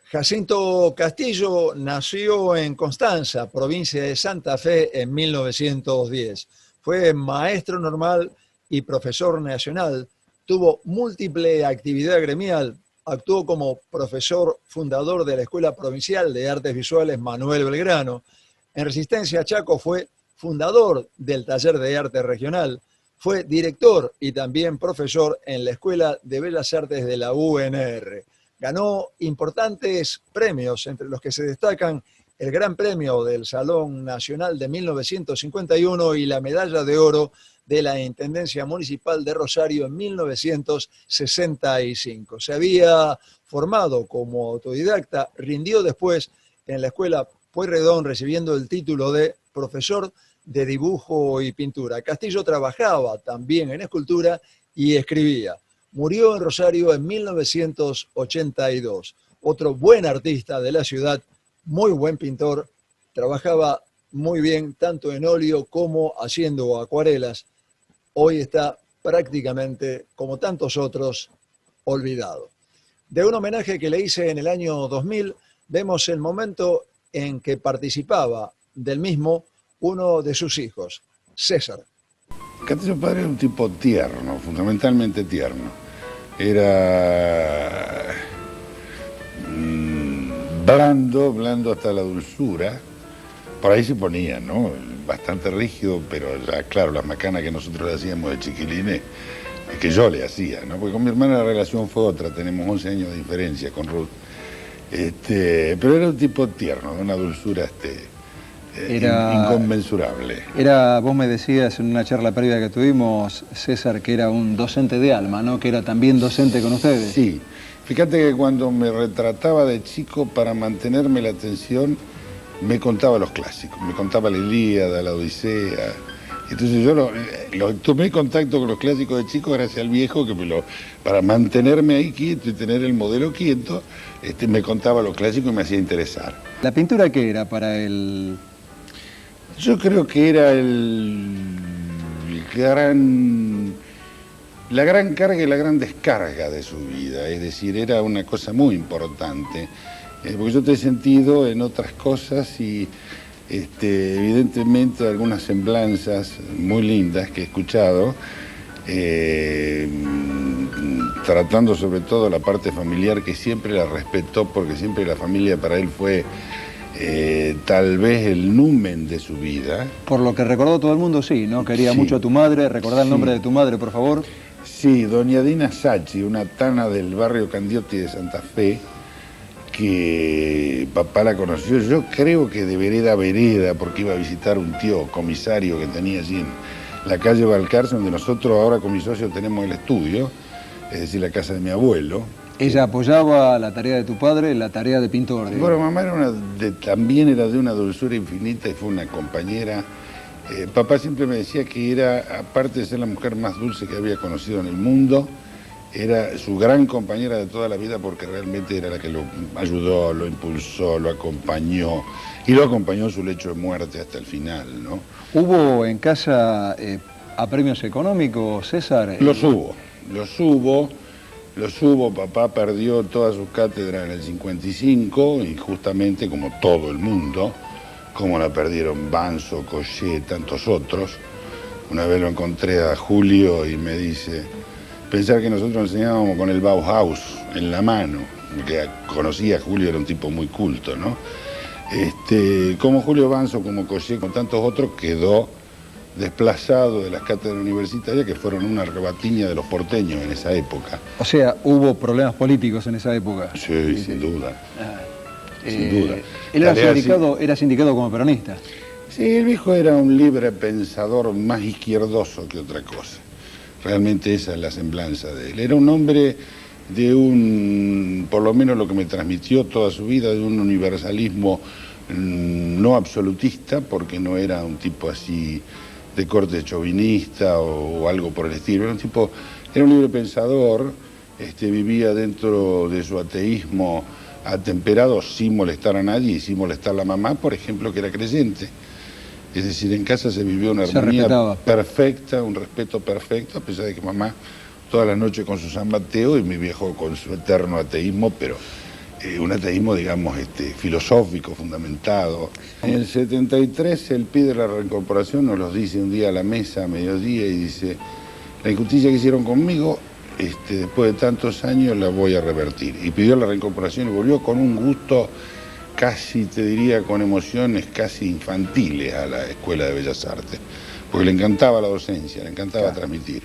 Jacinto Castillo nació en Constanza, provincia de Santa Fe, en 1910. Fue maestro normal y profesor nacional. Tuvo múltiple actividad gremial. Actuó como profesor fundador de la Escuela Provincial de Artes Visuales Manuel Belgrano. En Resistencia Chaco fue fundador del Taller de Arte Regional. Fue director y también profesor en la Escuela de Bellas Artes de la UNR. Ganó importantes premios, entre los que se destacan el Gran Premio del Salón Nacional de 1951 y la Medalla de Oro de la Intendencia Municipal de Rosario en 1965. Se había formado como autodidacta, rindió después en la Escuela Pueyrredón recibiendo el título de profesor de dibujo y pintura. Castillo trabajaba también en escultura y escribía. Murió en Rosario en 1982. Otro buen artista de la ciudad, muy buen pintor, trabajaba muy bien tanto en óleo como haciendo acuarelas. Hoy está prácticamente, como tantos otros, olvidado. De un homenaje que le hice en el año 2000, vemos el momento en que participaba del mismo uno de sus hijos, César. Castillo padre era un tipo tierno, fundamentalmente tierno. Era blando hasta la dulzura. Por ahí se ponía, ¿no? Bastante rígido, pero ya, claro, las macanas que nosotros le hacíamos de chiquilines, que yo le hacía, ¿no? Porque con mi hermana la relación fue otra, tenemos 11 años de diferencia con Ruth. Pero era un tipo tierno, de una dulzura inconmensurable. Vos me decías en una charla previa que tuvimos, César, que era un docente de alma, ¿no? Que era también docente con ustedes. Sí. Fíjate que cuando me retrataba de chico, para mantenerme la atención, me contaba los clásicos. Me contaba la Ilíada, la Odisea. Entonces yo tomé contacto con los clásicos de chico gracias al viejo que para mantenerme ahí quieto y tener el modelo quieto, me contaba los clásicos y me hacía interesar. ¿La pintura qué era para él? Yo creo que era la gran carga y la gran descarga de su vida, es decir, era una cosa muy importante, porque yo te he sentido en otras cosas y evidentemente algunas semblanzas muy lindas que he escuchado, tratando sobre todo la parte familiar, que siempre la respetó, porque siempre la familia para él fue tal vez el numen de su vida. Por lo que recordó todo el mundo, sí, ¿no? Quería mucho a tu madre. ¿Recordá el nombre de tu madre, por favor? Sí, doña Dina Sachi, una tana del barrio Candiotti de Santa Fe, que papá la conoció, yo creo que de vereda a vereda, porque iba a visitar un tío comisario que tenía allí en la calle Balcarce, donde nosotros ahora con mi socio tenemos el estudio, es decir, la casa de mi abuelo. Ella apoyaba la tarea de tu padre, la tarea de pintor. Bueno, mamá también era de una dulzura infinita y fue una compañera. Papá siempre me decía que era, aparte de ser la mujer más dulce que había conocido en el mundo, era su gran compañera de toda la vida porque realmente era la que lo ayudó, lo impulsó, lo acompañó y lo acompañó en su lecho de muerte hasta el final, ¿no? ¿Hubo en casa apremios económicos, César? Los hubo. Papá perdió toda su cátedra en el 55 y justamente como todo el mundo, como la perdieron Banzo, Coyet, tantos otros. Una vez lo encontré a Julio y me dice, pensar que nosotros enseñábamos con el Bauhaus en la mano, que conocía a Julio, era un tipo muy culto, ¿no? Como Julio Banzo, como Coyet, con tantos otros, quedó desplazado de las cátedras universitarias que fueron una rebatiña de los porteños en esa época. O sea, ¿hubo problemas políticos en esa época? Sí, sin duda. Sin duda. Él era sindicado como peronista. Sí, el viejo era un libre pensador más izquierdoso que otra cosa. Realmente esa es la semblanza de él. Era un hombre de por lo menos lo que me transmitió toda su vida, de un universalismo no absolutista, porque no era un tipo así de corte chauvinista o algo por el estilo. Era un libre pensador, vivía dentro de su ateísmo atemperado sin molestar a nadie y sin molestar a la mamá, por ejemplo, que era creyente. Es decir, en casa se vivió una armonía perfecta, un respeto perfecto, a pesar de que mamá toda la noche con su San Mateo y mi viejo con su eterno ateísmo, pero un ateísmo, digamos, filosófico, fundamentado. En el 73 él pide la reincorporación, nos los dice un día a la mesa, a mediodía, y dice, la injusticia que hicieron conmigo, después de tantos años la voy a revertir. Y pidió la reincorporación y volvió con un gusto casi, te diría, con emociones casi infantiles a la Escuela de Bellas Artes, porque le encantaba la docencia, le encantaba transmitir.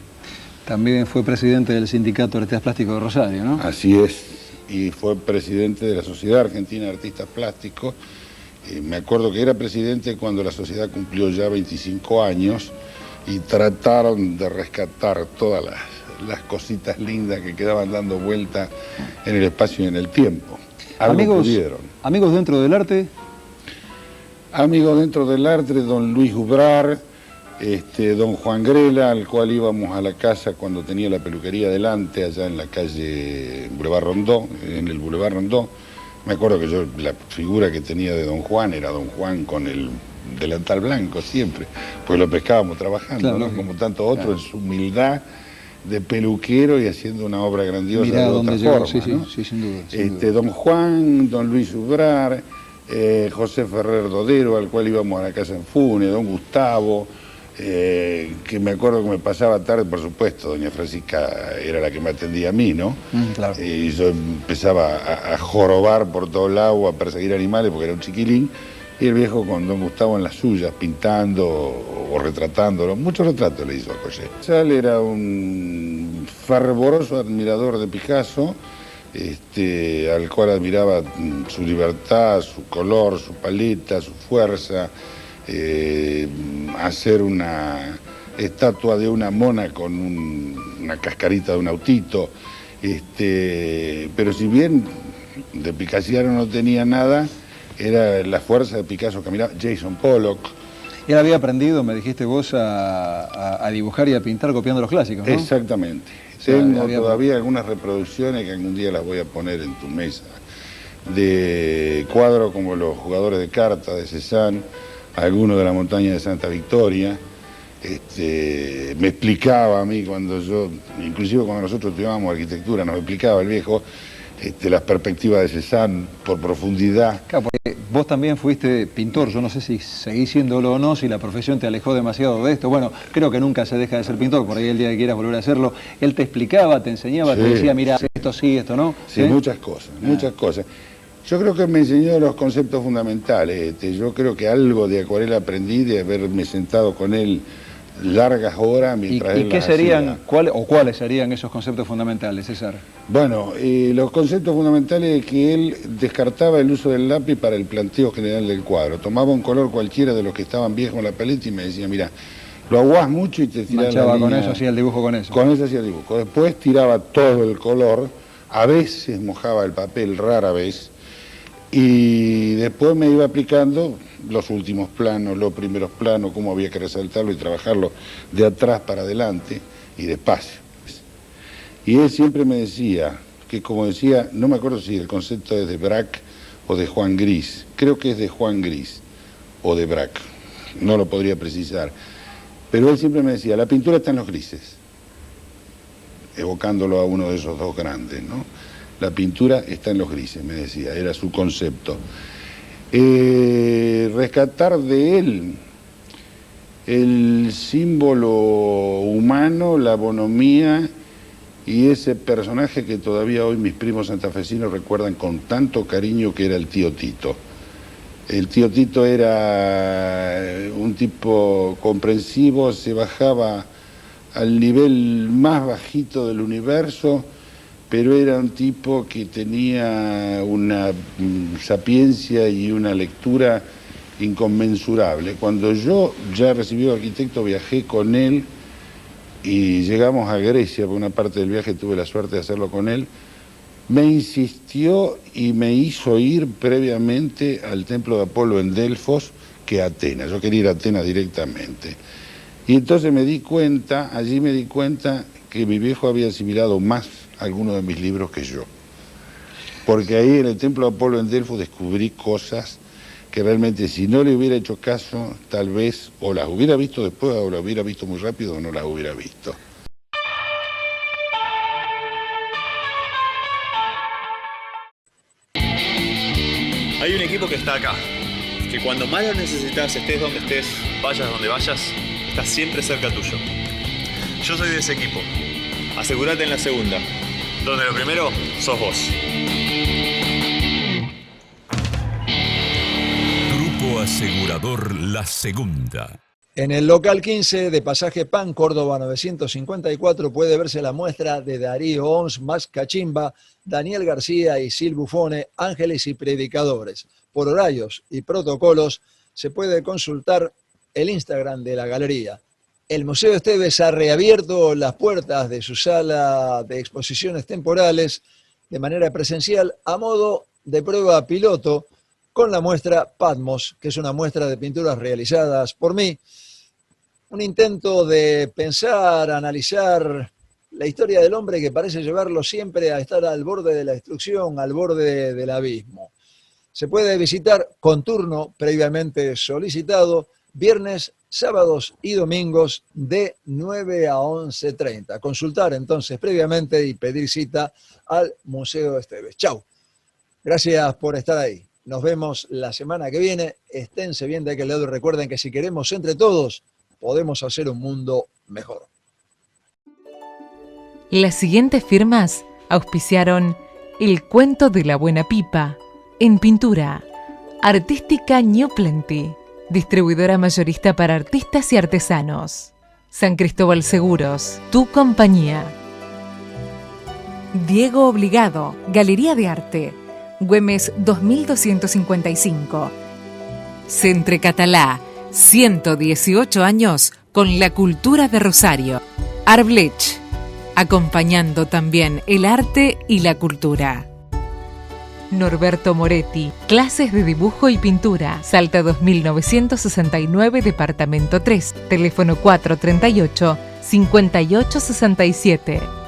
También fue presidente del Sindicato de Artistas Plásticos de Rosario, ¿no? Así es, y fue presidente de la Sociedad Argentina de Artistas Plásticos. Me acuerdo que era presidente cuando la sociedad cumplió ya 25 años y trataron de rescatar todas las cositas lindas que quedaban dando vuelta en el espacio y en el tiempo. ¿Amigos dentro del arte? Amigos dentro del arte, don Luis Ubrar, don Juan Grela, al cual íbamos a la casa cuando tenía la peluquería delante, allá en la calle Boulevard Rondó, en el Boulevard Rondó. Me acuerdo que yo, la figura que tenía de don Juan era don Juan con el delantal blanco siempre, pues lo pescábamos trabajando, claro, ¿no? Como tantos otros, claro, en su humildad de peluquero y haciendo una obra grandiosa. Mirá de otra forma, sí, ¿no? Sí, sin duda. Sin duda. Don Juan, don Luis Ubrar, José Ferrer Dodero, al cual íbamos a la casa en Funes, don Gustavo, que me acuerdo que me pasaba tarde, por supuesto, doña Francisca era la que me atendía a mí, ¿no? Claro. Y yo empezaba a jorobar por todo lado, a perseguir animales, porque era un chiquilín, y el viejo con don Gustavo en las suyas, pintando o retratándolo. Muchos retratos le hizo a Coyet. Él era un fervoroso admirador de Picasso, al cual admiraba su libertad, su color, su paleta, su fuerza. Hacer una estatua de una mona con una cascarita de un autito, pero si bien de picasiano no tenía nada, era la fuerza de Picasso que miraba. Jason Pollock. Él había aprendido, me dijiste vos, a dibujar y a pintar copiando los clásicos, ¿no? Exactamente. Tengo todavía algunas reproducciones que algún día las voy a poner en tu mesa, de cuadros como los jugadores de cartas de Cézanne, algunos de la montaña de Santa Victoria. Me explicaba a mí cuando yo, inclusive cuando nosotros estudiábamos arquitectura, nos explicaba el viejo las perspectivas de Cézanne por profundidad. Claro, porque vos también fuiste pintor, yo no sé si seguís siéndolo o no, si la profesión te alejó demasiado de esto. Bueno, creo que nunca se deja de ser pintor, por ahí el día que quieras volver a hacerlo. Él te explicaba, te enseñaba, sí, te decía, mira, esto sí, esto no. Sí, muchas cosas. Yo creo que me enseñó los conceptos fundamentales. Yo creo que algo de acuarela aprendí de haberme sentado con él largas horas mientras él ¿Y qué serían, cuáles serían esos conceptos fundamentales, César? Bueno, los conceptos fundamentales es que él descartaba el uso del lápiz para el planteo general del cuadro. Tomaba un color cualquiera de los que estaban viejos en la paleta y me decía, mira, lo aguás mucho y te tiraba la línea. Con eso, hacía el dibujo con eso. Con eso hacía el dibujo. Después tiraba todo el color A veces mojaba el papel, rara vez, y después me iba aplicando los últimos planos, los primeros planos, cómo había que resaltarlo y trabajarlo de atrás para adelante y despacio. Y él siempre me decía, que como decía, no me acuerdo si el concepto es de Braque o de Juan Gris, creo que es de Juan Gris o de Braque, no lo podría precisar, pero él siempre me decía, la pintura está en los grises, evocándolo a uno de esos dos grandes, ¿no? La pintura está en los grises, me decía, era su concepto. Rescatar de él el símbolo humano, la bonomía y ese personaje que todavía hoy mis primos santafesinos recuerdan con tanto cariño, que era el tío Tito. El tío Tito era un tipo comprensivo, se bajaba al nivel más bajito del universo, pero era un tipo que tenía una sapiencia y una lectura inconmensurable. Cuando yo, ya recibido arquitecto, viajé con él y llegamos a Grecia, por una parte del viaje tuve la suerte de hacerlo con él, me insistió y me hizo ir previamente al templo de Apolo en Delfos que a Atenas. Yo quería ir a Atenas directamente. Y entonces allí me di cuenta que mi viejo había asimilado más algunos de mis libros que yo. Porque ahí en el templo de Apolo en Delfos descubrí cosas que realmente, si no le hubiera hecho caso, tal vez o las hubiera visto después, o las hubiera visto muy rápido, o no las hubiera visto. Hay un equipo que está acá, que cuando más lo necesitas, estés donde estés, vayas donde vayas, está siempre cerca tuyo. Yo soy de ese equipo. Asegúrate en la segunda, donde lo primero sos vos. Grupo Asegurador La Segunda. En el local 15 de Pasaje Pan, Córdoba 954, puede verse la muestra de Darío Oms, Max Cachimba, Daniel García y Sil Buffone, Ángeles y Predicadores. Por horarios y protocolos se puede consultar el Instagram de la galería. El Museo Esteves ha reabierto las puertas de su sala de exposiciones temporales de manera presencial a modo de prueba piloto con la muestra Patmos, que es una muestra de pinturas realizadas por mí. Un intento de pensar, analizar la historia del hombre que parece llevarlo siempre a estar al borde de la destrucción, al borde del abismo. Se puede visitar con turno previamente solicitado, viernes, sábados y domingos de 9 a 11:30. Consultar entonces previamente y pedir cita al Museo Esteves. Chau. Gracias por estar ahí. Nos vemos la semana que viene. Esténse bien de aquel lado y recuerden que si queremos entre todos, podemos hacer un mundo mejor. Las siguientes firmas auspiciaron El Cuento de la Buena Pipa, en pintura, Artística New Plenty, distribuidora mayorista para artistas y artesanos. San Cristóbal Seguros, tu compañía. Diego Obligado, Galería de Arte, Güemes 2255. Centre Catalá, 118 años con la cultura de Rosario. Arblech, acompañando también el arte y la cultura. Norberto Moretti, clases de dibujo y pintura, Salta 2969, departamento 3, teléfono 438-5867.